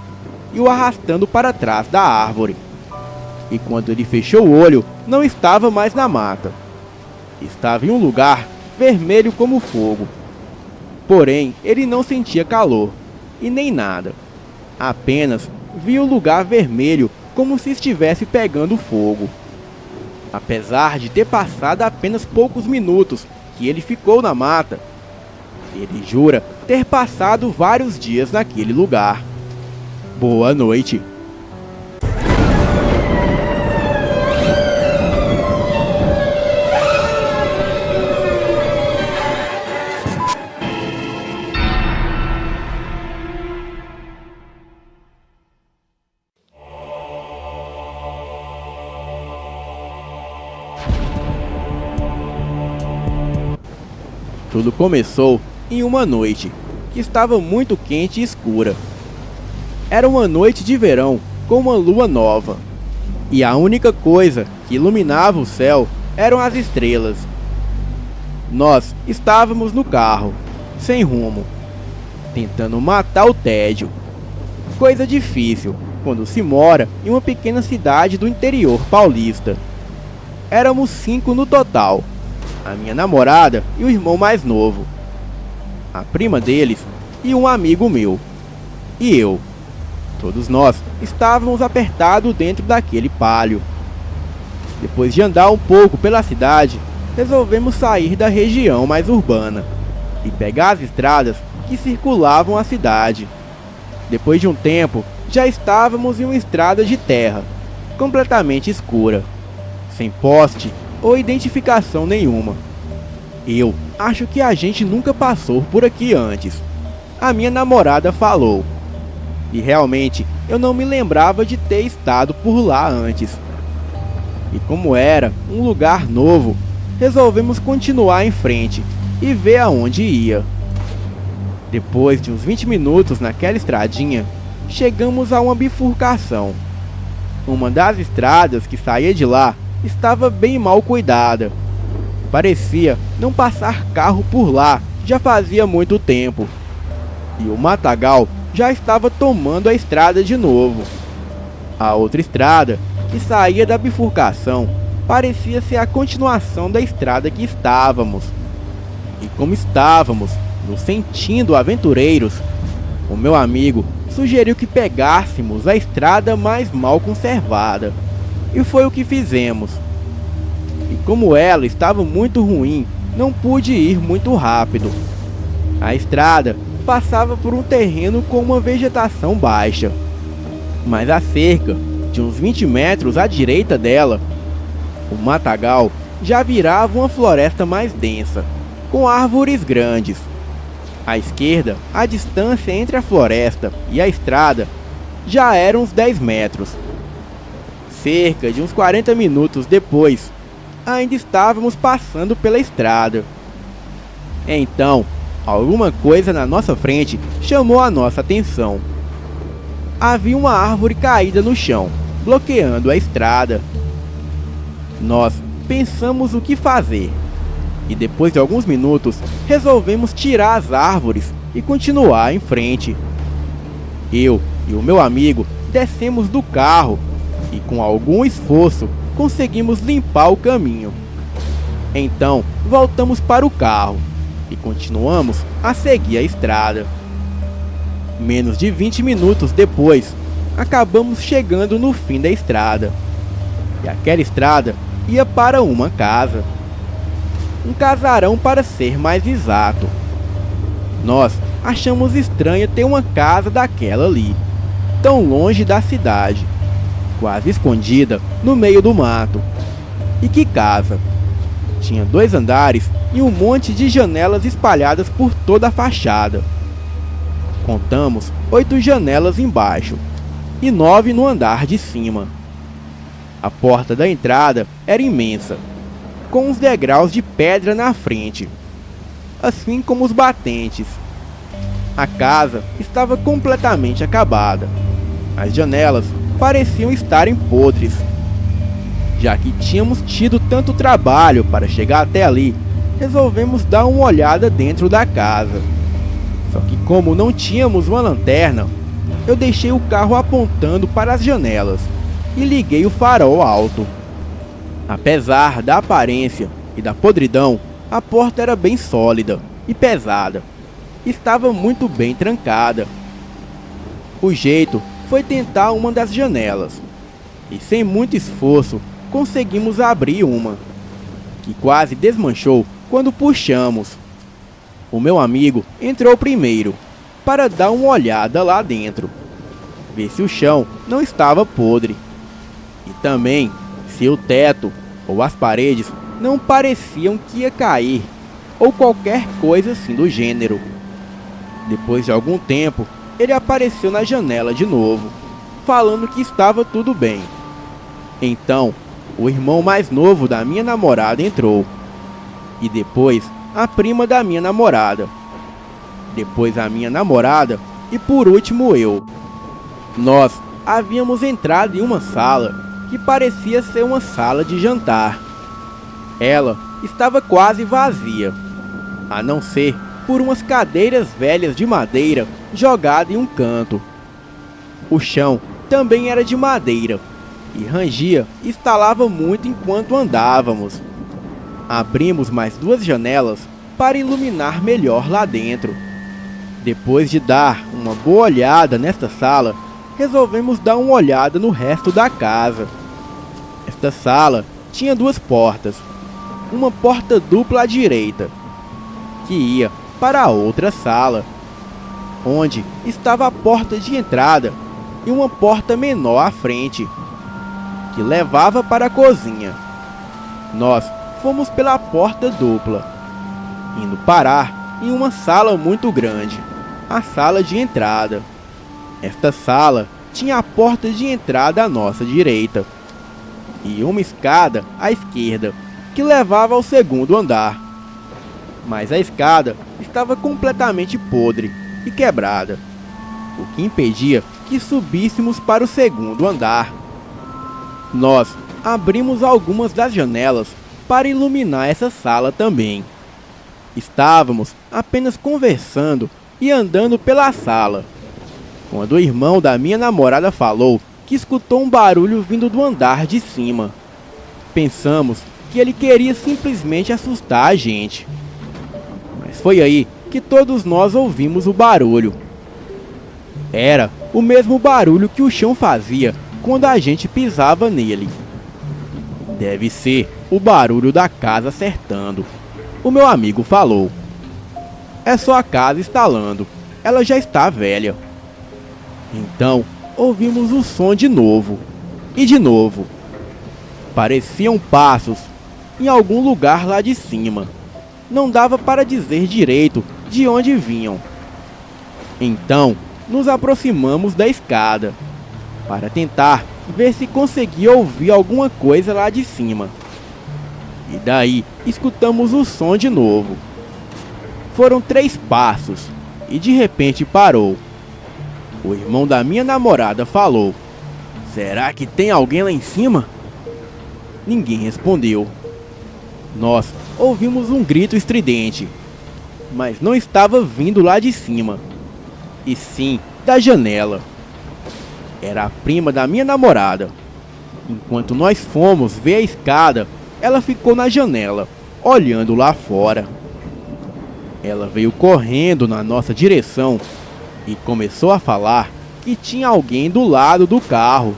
e o arrastando para trás da árvore. E quando ele fechou o olho, não estava mais na mata. Estava em um lugar vermelho como fogo. Porém, ele não sentia calor e nem nada. Apenas via o lugar vermelho como se estivesse pegando fogo. Apesar de ter passado apenas poucos minutos que ele ficou na mata, ele jura ter passado vários dias naquele lugar. Boa noite. Tudo começou em uma noite que estava muito quente e escura. Era uma noite de verão com uma lua nova, e a única coisa que iluminava o céu eram as estrelas. Nós estávamos no carro, sem rumo, tentando matar o tédio. Coisa difícil quando se mora em uma pequena cidade do interior paulista. Éramos 5 no total: a minha namorada e o irmão mais novo, a prima deles e um amigo meu, e eu. Todos nós estávamos apertados dentro daquele Palio. Depois de andar um pouco pela cidade, resolvemos sair da região mais urbana e pegar as estradas que circulavam a cidade. Depois de um tempo, já estávamos em uma estrada de terra, completamente escura, sem poste ou identificação nenhuma. Eu acho que a gente nunca passou por aqui antes, a minha namorada falou. E realmente eu não me lembrava de ter estado por lá antes. E como era um lugar novo, resolvemos continuar em frente e ver aonde ia. Depois de uns 20 minutos naquela estradinha, chegamos a uma bifurcação. Uma das estradas que saía de lá estava bem mal cuidada. Parecia não passar carro por lá já fazia muito tempo. E o matagal já estava tomando a estrada de novo. A outra estrada, que saía da bifurcação, parecia ser a continuação da estrada que estávamos. E como estávamos nos sentindo aventureiros, o meu amigo sugeriu que pegássemos a estrada mais mal conservada. E foi o que fizemos. E como ela estava muito ruim, não pude ir muito rápido. A estrada passava por um terreno com uma vegetação baixa, mas a cerca de uns 20 metros à direita dela, o matagal já virava uma floresta mais densa, com árvores grandes. À esquerda, a distância entre a floresta e a estrada já era uns 10 metros. Cerca de uns 40 minutos depois, ainda estávamos passando pela estrada. Então, alguma coisa na nossa frente chamou a nossa atenção. Havia uma árvore caída no chão, bloqueando a estrada. Nós pensamos o que fazer, e depois de alguns minutos resolvemos tirar as árvores e continuar em frente. Eu e o meu amigo descemos do carro e com algum esforço conseguimos limpar o caminho. Então voltamos para o carro e continuamos a seguir a estrada. Menos de 20 minutos depois, acabamos chegando no fim da estrada. E aquela estrada ia para uma casa. Um casarão, para ser mais exato. Nós achamos estranho ter uma casa daquela ali, tão longe da cidade, quase escondida no meio do mato. E que casa! Tinha 2 andares e um monte de janelas espalhadas por toda a fachada. Contamos 8 janelas embaixo e 9 no andar de cima. A porta da entrada era imensa, com uns degraus de pedra na frente, assim como os batentes. A casa estava completamente acabada. As janelas pareciam estarem podres. Já que tínhamos tido tanto trabalho para chegar até ali, resolvemos dar uma olhada dentro da casa. Só que como não tínhamos uma lanterna, eu deixei o carro apontando para as janelas e liguei o farol alto. Apesar da aparência e da podridão, a porta era bem sólida e pesada. Estava muito bem trancada. O jeito foi tentar uma das janelas, e sem muito esforço conseguimos abrir uma, que quase desmanchou quando puxamos. O meu amigo entrou primeiro, para dar uma olhada lá dentro, ver se o chão não estava podre, e também se o teto ou as paredes não pareciam que ia cair, ou qualquer coisa assim do gênero. Depois de algum tempo, ele apareceu na janela de novo, falando que estava tudo bem. Então, o irmão mais novo da minha namorada entrou, e depois a prima da minha namorada. Depois a minha namorada e por último eu. Nós havíamos entrado em uma sala que parecia ser uma sala de jantar. Ela estava quase vazia, a não ser por umas cadeiras velhas de madeira jogadas em um canto. O chão também era de madeira e rangia e estalava muito enquanto andávamos. Abrimos mais 2 janelas para iluminar melhor lá dentro. Depois de dar uma boa olhada nesta sala, resolvemos dar uma olhada no resto da casa. Esta sala tinha 2 portas. Uma porta dupla à direita, que ia para a outra sala, onde estava a porta de entrada, e uma porta menor à frente, que levava para a cozinha. Nós fomos pela porta dupla, indo parar em uma sala muito grande, a sala de entrada. Esta sala tinha a porta de entrada à nossa direita, e uma escada à esquerda, que levava ao segundo andar. Mas a escada estava completamente podre e quebrada, o que impedia que subíssemos para o segundo andar. Nós abrimos algumas das janelas para iluminar essa sala também. Estávamos apenas conversando e andando pela sala, quando o irmão da minha namorada falou que escutou um barulho vindo do andar de cima. Pensamos que ele queria simplesmente assustar a gente. Mas foi aí que todos nós ouvimos o barulho. Era o mesmo barulho que o chão fazia quando a gente pisava nele. Deve ser o barulho da casa acertando, o meu amigo falou. É só a casa estalando, ela já está velha. Então ouvimos o som de novo, e de novo. Pareciam passos em algum lugar lá de cima. Não dava para dizer direito de onde vinham. Então nos aproximamos da escada para tentar ver se conseguia ouvir alguma coisa lá de cima. E daí escutamos o som de novo. Foram 3 passos e de repente parou. O irmão da minha namorada falou: "Será que tem alguém lá em cima?" Ninguém respondeu. Nós ouvimos um grito estridente, mas não estava vindo lá de cima, e sim da janela. Era a prima da minha namorada. Enquanto nós fomos ver a escada, ela ficou na janela, olhando lá fora. Ela veio correndo na nossa direção e começou a falar que tinha alguém do lado do carro.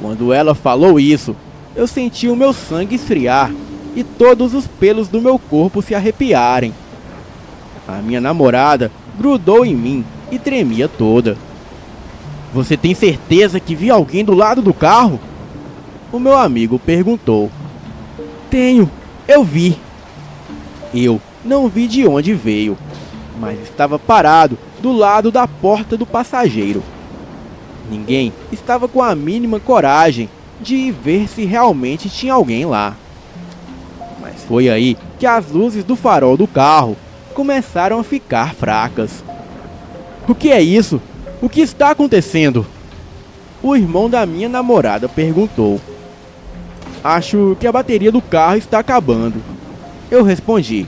Quando ela falou isso, eu senti o meu sangue esfriar e todos os pelos do meu corpo se arrepiarem. A minha namorada grudou em mim e tremia toda. "Você tem certeza que viu alguém do lado do carro?" O meu amigo perguntou. "Tenho, eu vi." Eu não vi de onde veio, mas estava parado do lado da porta do passageiro. Ninguém estava com a mínima coragem de ir ver se realmente tinha alguém lá. Mas foi aí que as luzes do farol do carro começaram a ficar fracas. "O que é isso? O que está acontecendo?" O irmão da minha namorada perguntou. "Acho que a bateria do carro está acabando." Eu respondi.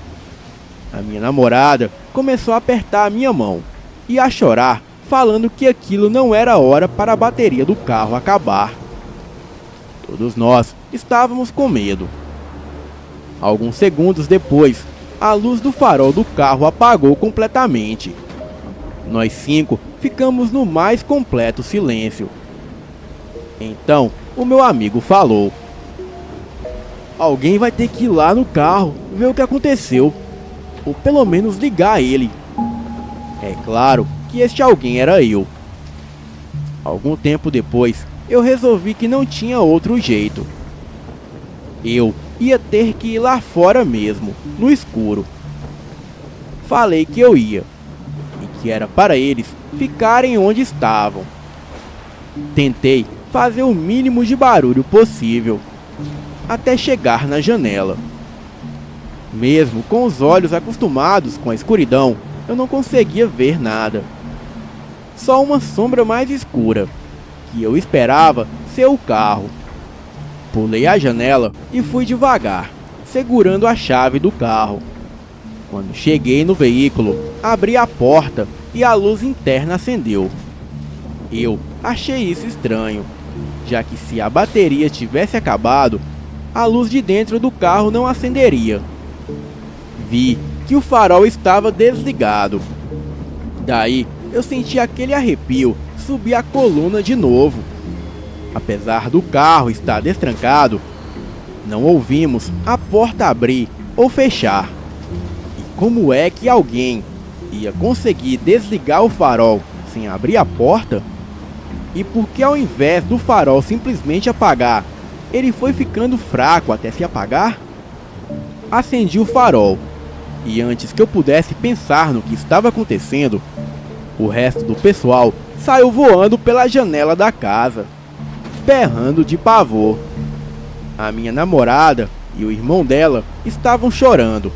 A minha namorada começou a apertar a minha mão e a chorar, falando que aquilo não era hora para a bateria do carro acabar. Todos nós estávamos com medo. Alguns segundos depois, a luz do farol do carro apagou completamente. Nós 5 ficamos no mais completo silêncio. Então, o meu amigo falou: "Alguém vai ter que ir lá no carro ver o que aconteceu, ou pelo menos ligar ele." É claro que este alguém era eu. Algum tempo depois, eu resolvi que não tinha outro jeito. Eu ia ter que ir lá fora mesmo, no escuro. Falei que eu ia, e que era para eles ficarem onde estavam. Tentei fazer o mínimo de barulho possível, até chegar na janela. Mesmo com os olhos acostumados com a escuridão, eu não conseguia ver nada. Só uma sombra mais escura, que eu esperava ser o carro. Pulei a janela e fui devagar, segurando a chave do carro. Quando cheguei no veículo, abri a porta e a luz interna acendeu. Eu achei isso estranho, já que se a bateria tivesse acabado, a luz de dentro do carro não acenderia. Vi que o farol estava desligado. Daí eu senti aquele arrepio subir a coluna de novo. Apesar do carro estar destrancado, não ouvimos a porta abrir ou fechar. E como é que alguém ia conseguir desligar o farol sem abrir a porta? E por que ao invés do farol simplesmente apagar, ele foi ficando fraco até se apagar? Acendi o farol, e antes que eu pudesse pensar no que estava acontecendo, o resto do pessoal saiu voando pela janela da casa, berrando de pavor. A minha namorada e o irmão dela estavam chorando.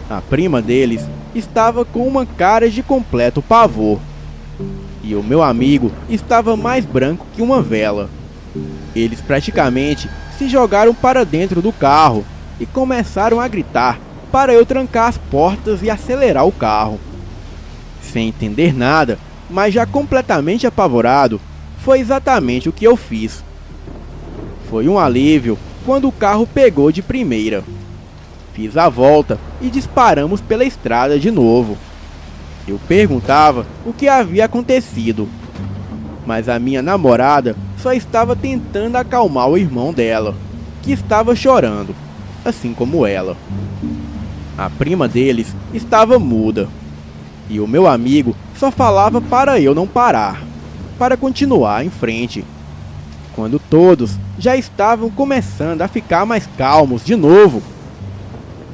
A prima deles estava com uma cara de completo pavor. E o meu amigo estava mais branco que uma vela. Eles praticamente se jogaram para dentro do carro e começaram a gritar para eu trancar as portas e acelerar o carro. Sem entender nada, mas já completamente apavorado, foi exatamente o que eu fiz. Foi um alívio quando o carro pegou de primeira. Fiz a volta e disparamos pela estrada de novo. Eu perguntava o que havia acontecido, mas a minha namorada só estava tentando acalmar o irmão dela, que estava chorando, assim como ela. A prima deles estava muda, e o meu amigo só falava para eu não parar, para continuar em frente. Quando todos já estavam começando a ficar mais calmos de novo,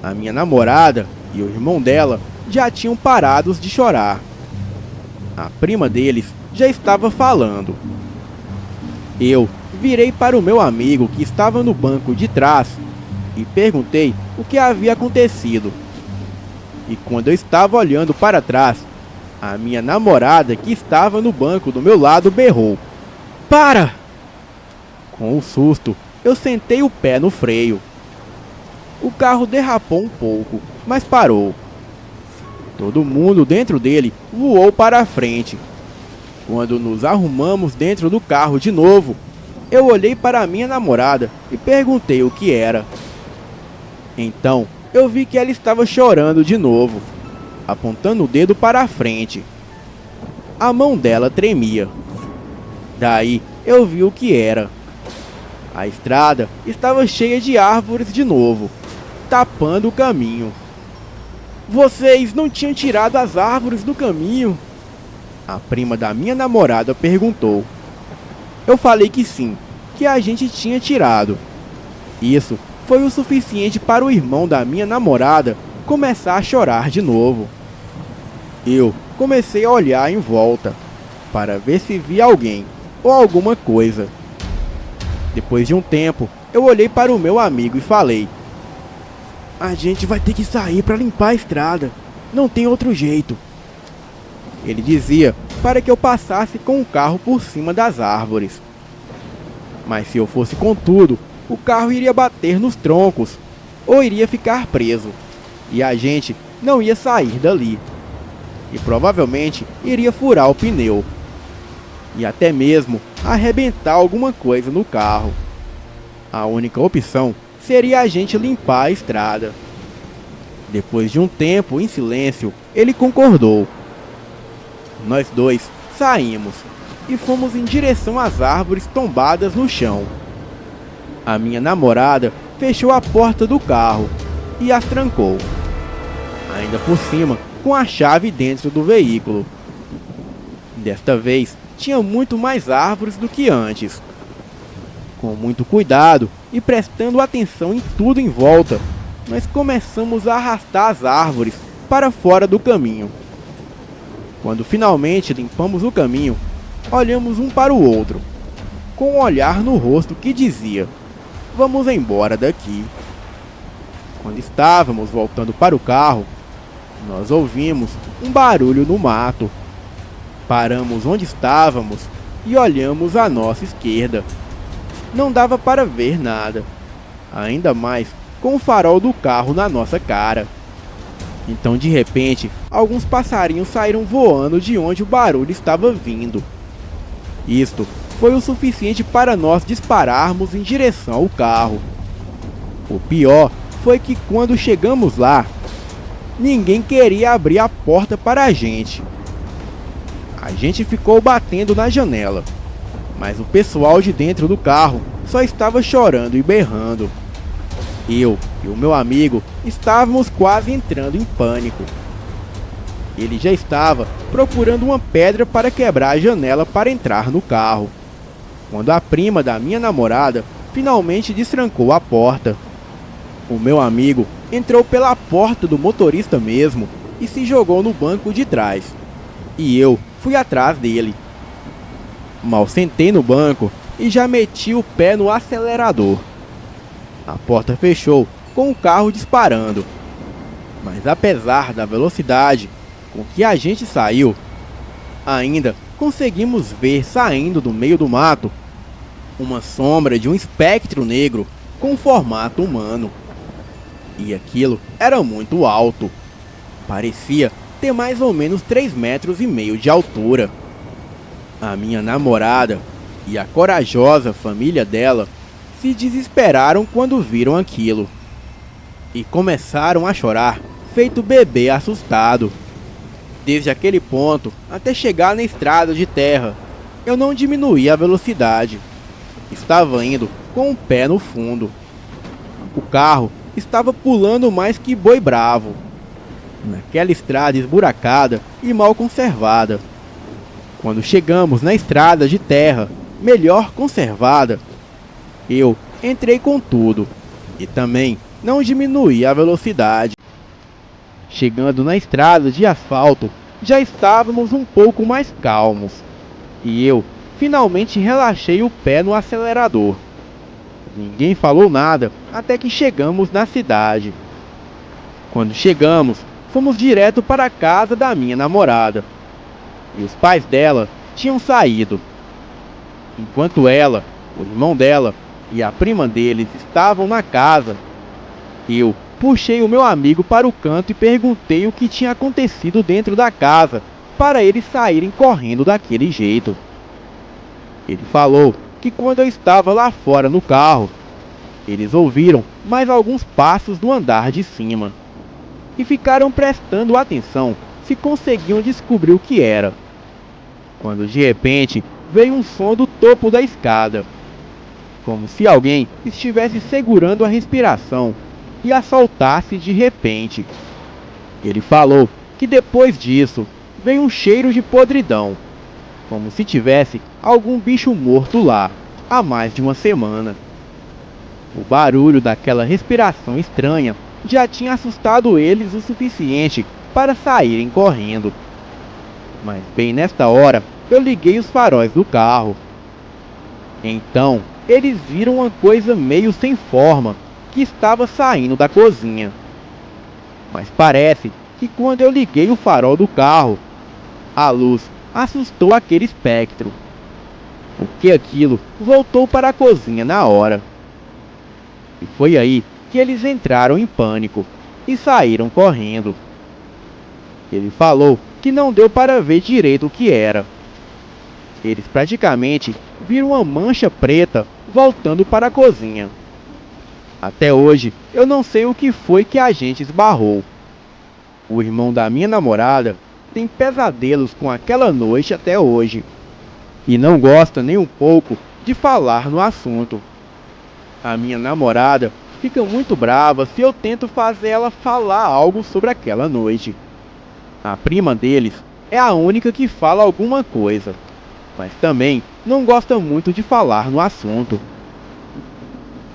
a minha namorada e o irmão dela já tinham parado de chorar. A prima deles já estava falando. Eu virei para o meu amigo que estava no banco de trás e perguntei o que havia acontecido. E quando eu estava olhando para trás, a minha namorada que estava no banco do meu lado berrou: "Para!" Com um susto, eu sentei o pé no freio. O carro derrapou um pouco, mas parou. Todo mundo dentro dele voou para a frente. Quando nos arrumamos dentro do carro de novo, eu olhei para a minha namorada e perguntei o que era. Então, eu vi que ela estava chorando de novo, apontando o dedo para a frente. A mão dela tremia. Daí, eu vi o que era. A estrada estava cheia de árvores de novo, tapando o caminho. "Vocês não tinham tirado as árvores do caminho?" A prima da minha namorada perguntou. Eu falei que sim, que a gente tinha tirado. Isso foi o suficiente para o irmão da minha namorada começar a chorar de novo. Eu comecei a olhar em volta, para ver se via alguém ou alguma coisa. Depois de um tempo, eu olhei para o meu amigo e falei: "A gente vai ter que sair para limpar a estrada. Não tem outro jeito." Ele dizia para que eu passasse com o carro por cima das árvores. Mas se eu fosse com tudo, o carro iria bater nos troncos ou iria ficar preso. E a gente não ia sair dali. E provavelmente iria furar o pneu. E até mesmo arrebentar alguma coisa no carro. A única opção seria a gente limpar a estrada. Depois de um tempo em silêncio, ele concordou. Nós dois saímos e fomos em direção às árvores tombadas no chão. A minha namorada fechou a porta do carro e as trancou, ainda por cima com a chave dentro do veículo. Desta vez tinha muito mais árvores do que antes. Com muito cuidado e prestando atenção em tudo em volta, nós começamos a arrastar as árvores para fora do caminho. Quando finalmente limpamos o caminho, olhamos um para o outro, com um olhar no rosto que dizia: "Vamos embora daqui." Quando estávamos voltando para o carro, nós ouvimos um barulho no mato. Paramos onde estávamos e olhamos à nossa esquerda. Não dava para ver nada, ainda mais com o farol do carro na nossa cara. Então, de repente, alguns passarinhos saíram voando de onde o barulho estava vindo. Isto foi o suficiente para nós dispararmos em direção ao carro. O pior foi que quando chegamos lá, ninguém queria abrir a porta para a gente. A gente ficou batendo na janela, mas o pessoal de dentro do carro só estava chorando e berrando. Eu e o meu amigo estávamos quase entrando em pânico. Ele já estava procurando uma pedra para quebrar a janela para entrar no carro, quando a prima da minha namorada finalmente destrancou a porta. O meu amigo entrou pela porta do motorista mesmo e se jogou no banco de trás. E eu fui atrás dele. Mal sentei no banco e já meti o pé no acelerador. A porta fechou com o carro disparando. Mas apesar da velocidade com que a gente saiu, ainda conseguimos ver saindo do meio do mato uma sombra de um espectro negro com formato humano. E aquilo era muito alto. Parecia ter mais ou menos 3,5 metros de altura. A minha namorada e a corajosa família dela se desesperaram quando viram aquilo e começaram a chorar, feito bebê assustado. Desde aquele ponto até chegar na estrada de terra, eu não diminuí a velocidade. Estava indo com o pé no fundo. O carro estava pulando mais que boi bravo, naquela estrada esburacada e mal conservada. Quando chegamos na estrada de terra, melhor conservada, eu entrei com tudo e também não diminuí a velocidade. Chegando na estrada de asfalto, já estávamos um pouco mais calmos e eu finalmente relaxei o pé no acelerador. Ninguém falou nada até que chegamos na cidade. Quando chegamos, fomos direto para a casa da minha namorada. E os pais dela tinham saído. Enquanto ela, o irmão dela e a prima deles estavam na casa, eu puxei o meu amigo para o canto e perguntei o que tinha acontecido dentro da casa para eles saírem correndo daquele jeito. Ele falou que quando eu estava lá fora no carro, eles ouviram mais alguns passos no andar de cima e ficaram prestando atenção se conseguiam descobrir o que era. Quando de repente veio um som do topo da escada, como se alguém estivesse segurando a respiração e a soltasse de repente. Ele falou que depois disso veio um cheiro de podridão, como se tivesse algum bicho morto lá há mais de uma semana. O barulho daquela respiração estranha já tinha assustado eles o suficiente para saírem correndo. Mas bem nesta hora eu liguei os faróis do carro. Então eles viram uma coisa meio sem forma que estava saindo da cozinha. Mas parece que quando eu liguei o farol do carro, a luz assustou aquele espectro, porque aquilo voltou para a cozinha na hora. E foi aí que eles entraram em pânico e saíram correndo. Ele falou que não deu para ver direito o que era. Eles praticamente viram uma mancha preta voltando para a cozinha. Até hoje eu não sei o que foi que a gente esbarrou. O irmão da minha namorada tem pesadelos com aquela noite até hoje e não gosta nem um pouco de falar no assunto. A minha namorada fica muito brava se eu tento fazer ela falar algo sobre aquela noite. A prima deles é a única que fala alguma coisa, mas também não gosta muito de falar no assunto.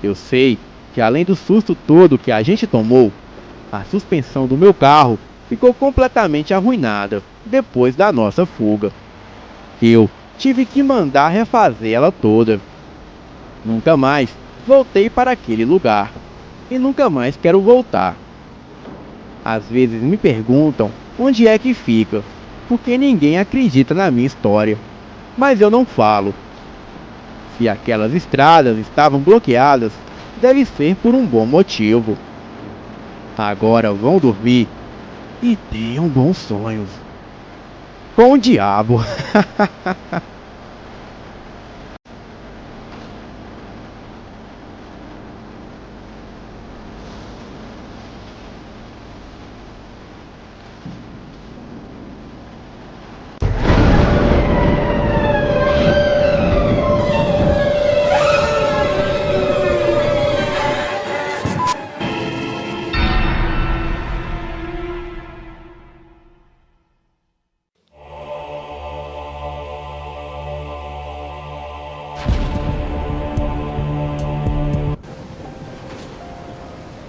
Eu sei que além do susto todo que a gente tomou, a suspensão do meu carro ficou completamente arruinada depois da nossa fuga. Eu tive que mandar refazer ela toda. Nunca mais voltei para aquele lugar. e nunca mais quero voltar. Às vezes me perguntam onde é que fica, porque ninguém acredita na minha história, mas eu não falo. Se aquelas estradas estavam bloqueadas, deve ser por um bom motivo. Agora vão dormir e tenham bons sonhos. Com o diabo.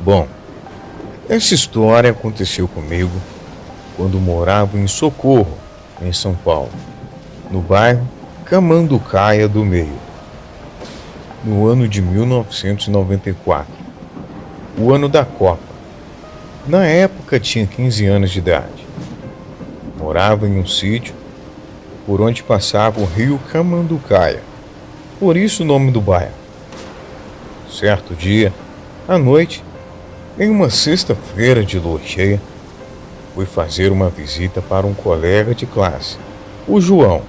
Bom, essa história aconteceu comigo quando morava em Socorro, em São Paulo, no bairro Camanducaia do Meio, no ano de 1994, o ano da Copa. Na época tinha 15 anos de idade. Morava em um sítio por onde passava o rio Camanducaia, por isso o nome do bairro. Certo dia, à noite, em uma sexta-feira de lua cheia, fui fazer uma visita para um colega de classe, o João.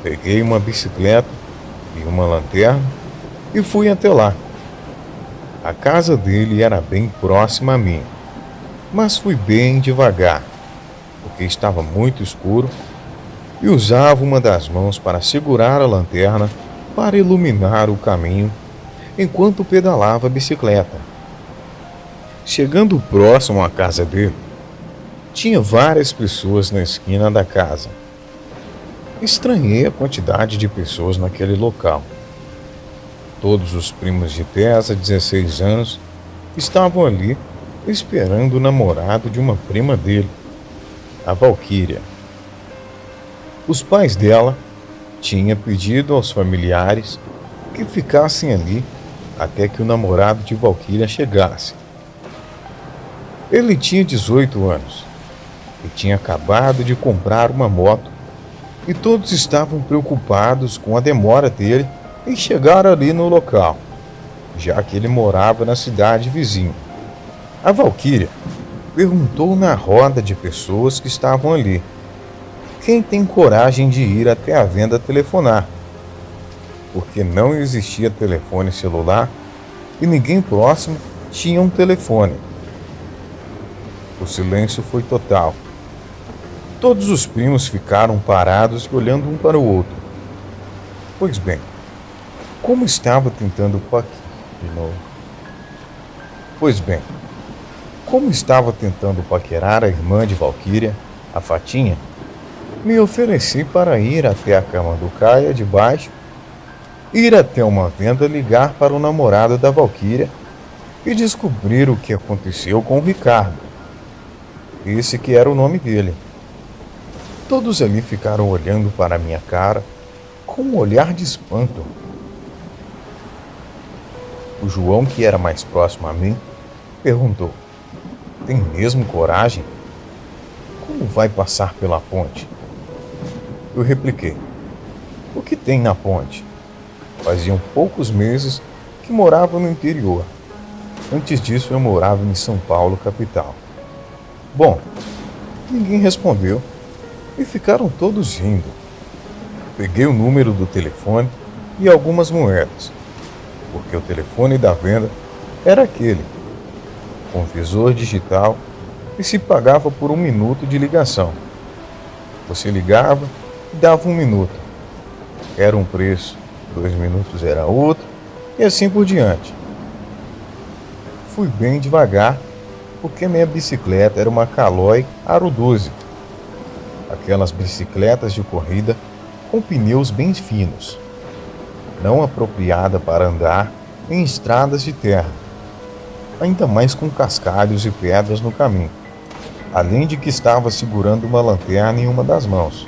Peguei uma bicicleta e uma lanterna e fui até lá. A casa dele era bem próxima a mim, mas fui bem devagar, porque estava muito escuro e usava uma das mãos para segurar a lanterna para iluminar o caminho enquanto pedalava a bicicleta. Chegando próximo à casa dele, tinha várias pessoas na esquina da casa. Estranhei a quantidade de pessoas naquele local. Todos os primos de 10 a 16 anos estavam ali esperando o namorado de uma prima dele, a Valquíria. Os pais dela tinham pedido aos familiares que ficassem ali até que o namorado de Valquíria chegasse. Ele tinha 18 anos e tinha acabado de comprar uma moto e todos estavam preocupados com a demora dele em chegar ali no local, já que ele morava na cidade vizinha. A Valquíria perguntou na roda de pessoas que estavam ali: quem tem coragem de ir até a venda telefonar? Porque não existia telefone celular e ninguém próximo tinha um telefone. O silêncio foi total. Todos os primos ficaram parados e olhando um para o outro. Pois bem, como estava tentando paquerar a irmã de Valquíria, a Fatinha, me ofereci para ir até a Camanducaia de baixo, ir até uma venda, ligar para o namorado da Valquíria e descobrir o que aconteceu com o Ricardo. Esse que era o nome dele. Todos ali ficaram olhando para a minha cara com um olhar de espanto. O João, que era mais próximo a mim, perguntou: tem mesmo coragem? Como vai passar pela ponte? Eu repliquei: o que tem na ponte? Faziam poucos meses que morava no interior. Antes disso eu morava em São Paulo, capital. Bom, ninguém respondeu e ficaram todos rindo. Peguei o número do telefone e algumas moedas, porque o telefone da venda era aquele, com visor digital, e se pagava por 1 minuto de ligação. Você ligava e dava 1 minuto. Era um preço, 2 minutos era outro, e assim por diante. Fui bem devagar, porque minha bicicleta era uma Caloi Aro 12. Aquelas bicicletas de corrida com pneus bem finos, não apropriada para andar em estradas de terra, ainda mais com cascalhos e pedras no caminho, além de que estava segurando uma lanterna em uma das mãos.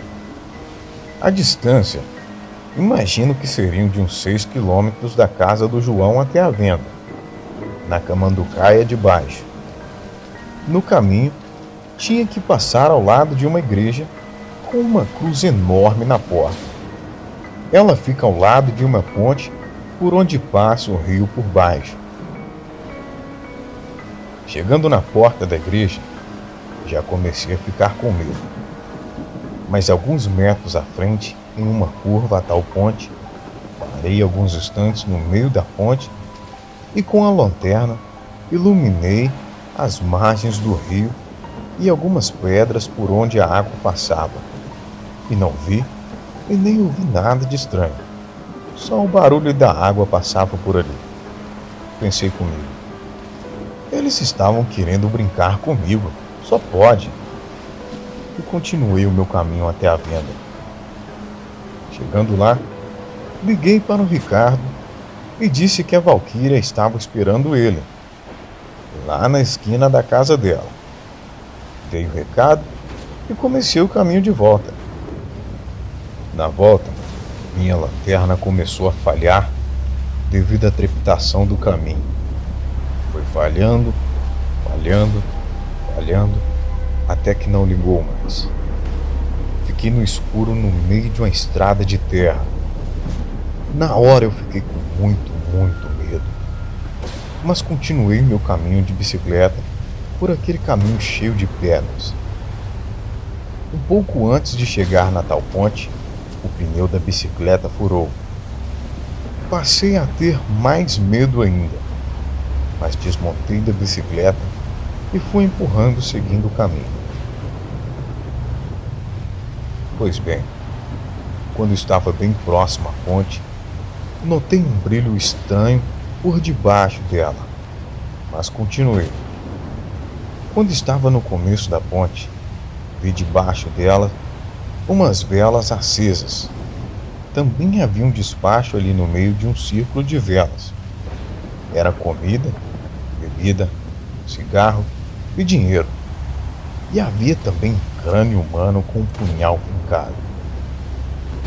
A distância, imagino que seriam de uns 6 quilômetros da casa do João até a venda. na Camanducaia de baixo. No caminho, tinha que passar ao lado de uma igreja com uma cruz enorme na porta. Ela fica ao lado de uma ponte por onde passa o rio por baixo. Chegando na porta da igreja, já comecei a ficar com medo. Mas alguns metros à frente, em uma curva a tal ponte, parei alguns instantes no meio da ponte e com a lanterna iluminei as margens do rio e algumas pedras por onde a água passava. E não vi e nem ouvi nada de estranho. Só o barulho da água passava por ali. Pensei comigo. Eles estavam querendo brincar comigo. Só pode. E continuei o meu caminho até a venda. Chegando lá, liguei para o Ricardo e disse que a Valquíria estava esperando ele, lá na esquina da casa dela. Dei o recado e comecei o caminho de volta. Na volta, minha lanterna começou a falhar devido à trepidação do caminho. Foi falhando, até que não ligou mais. Fiquei no escuro no meio de uma estrada de terra. Na hora eu fiquei com muito medo. Mas continuei meu caminho de bicicleta por aquele caminho cheio de pedras. Um pouco antes de chegar na tal ponte, o pneu da bicicleta furou. Passei a ter mais medo ainda, mas desmontei da bicicleta e fui empurrando seguindo o caminho. Pois bem, quando estava bem próximo à ponte, notei um brilho estranho por debaixo dela, mas continuei. Quando estava no começo da ponte, vi debaixo dela umas velas acesas. Também havia um despacho ali no meio de um círculo de velas. Era comida, bebida, cigarro e dinheiro. E havia também um crânio humano com um punhal fincado.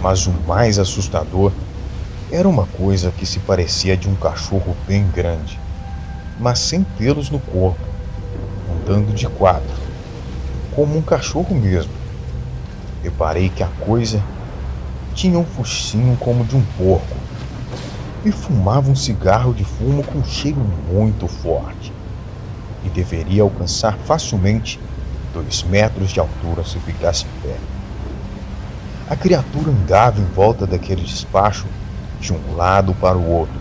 Mas o mais assustador era uma coisa que se parecia de um cachorro bem grande, mas sem pelos no corpo, andando de quatro, como um cachorro mesmo. Reparei que a coisa tinha um focinho como de um porco e fumava um cigarro de fumo com um cheiro muito forte e deveria alcançar facilmente 2 metros de altura se ficasse em pé. A criatura andava em volta daquele despacho de um lado para o outro,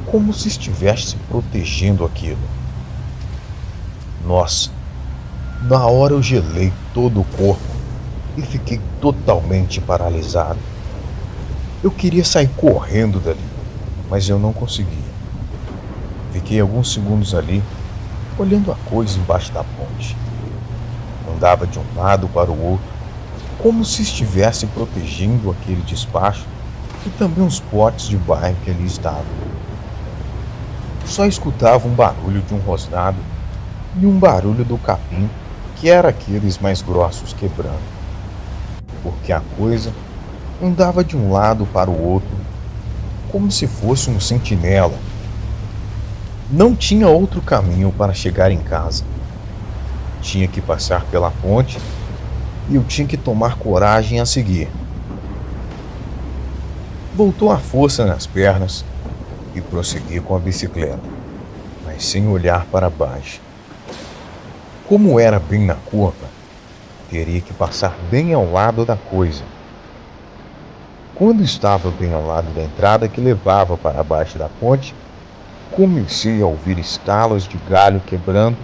como se estivesse protegendo aquilo. Nossa, na hora eu gelei todo o corpo e fiquei totalmente paralisado. Eu queria sair correndo dali, mas eu não conseguia. Fiquei alguns segundos ali, olhando a coisa embaixo da ponte. Andava de um lado para o outro, como se estivesse protegendo aquele despacho e também os potes de bairro que ali estavam. Só escutava um barulho de um rosnado e um barulho do capim, que era aqueles mais grossos quebrando, porque a coisa andava de um lado para o outro, como se fosse um sentinela. Não tinha outro caminho para chegar em casa. Tinha que passar pela ponte e eu tinha que tomar coragem a seguir. Voltou a força nas pernas e prossegui com a bicicleta, mas sem olhar para baixo. Como era bem na curva, teria que passar bem ao lado da coisa. Quando estava bem ao lado da entrada que levava para baixo da ponte, comecei a ouvir estalos de galho quebrando,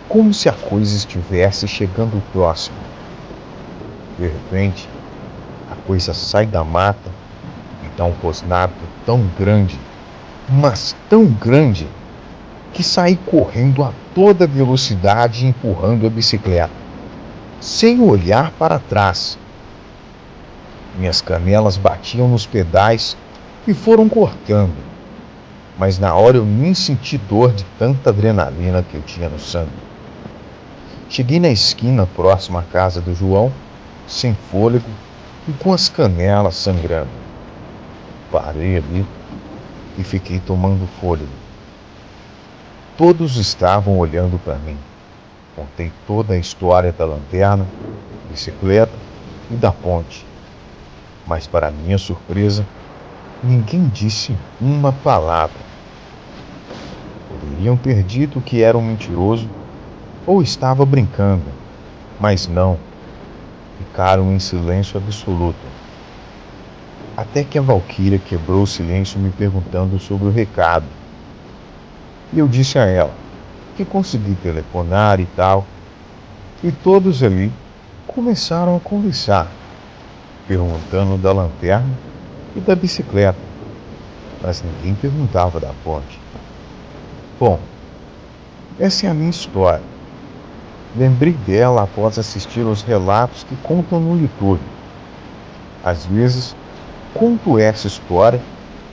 como se a coisa estivesse chegando próximo. De repente, a coisa sai da mata e dá um rosnado tão grande, mas tão grande, que saí correndo a toda velocidade empurrando a bicicleta, sem olhar para trás. Minhas canelas batiam nos pedais e foram cortando, mas na hora eu nem senti dor de tanta adrenalina que eu tinha no sangue. Cheguei na esquina próxima à casa do João, sem fôlego e com as canelas sangrando. Parei ali e fiquei tomando fôlego. Todos estavam olhando para mim. Contei toda a história da lanterna, bicicleta e da ponte. Mas, para minha surpresa, ninguém disse uma palavra. Poderiam ter dito que era um mentiroso ou estava brincando, mas não. Ficaram em silêncio absoluto. Até que a Valquíria quebrou o silêncio me perguntando sobre o recado. E eu disse a ela que consegui telefonar e tal. E todos ali começaram a conversar, perguntando da lanterna e da bicicleta, mas ninguém perguntava da ponte. Bom, essa é a minha história. Lembrei dela após assistir aos relatos que contam no YouTube. Às vezes, conto essa história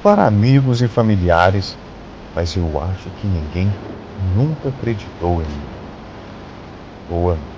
para amigos e familiares, mas eu acho que ninguém nunca acreditou em mim. Boa noite.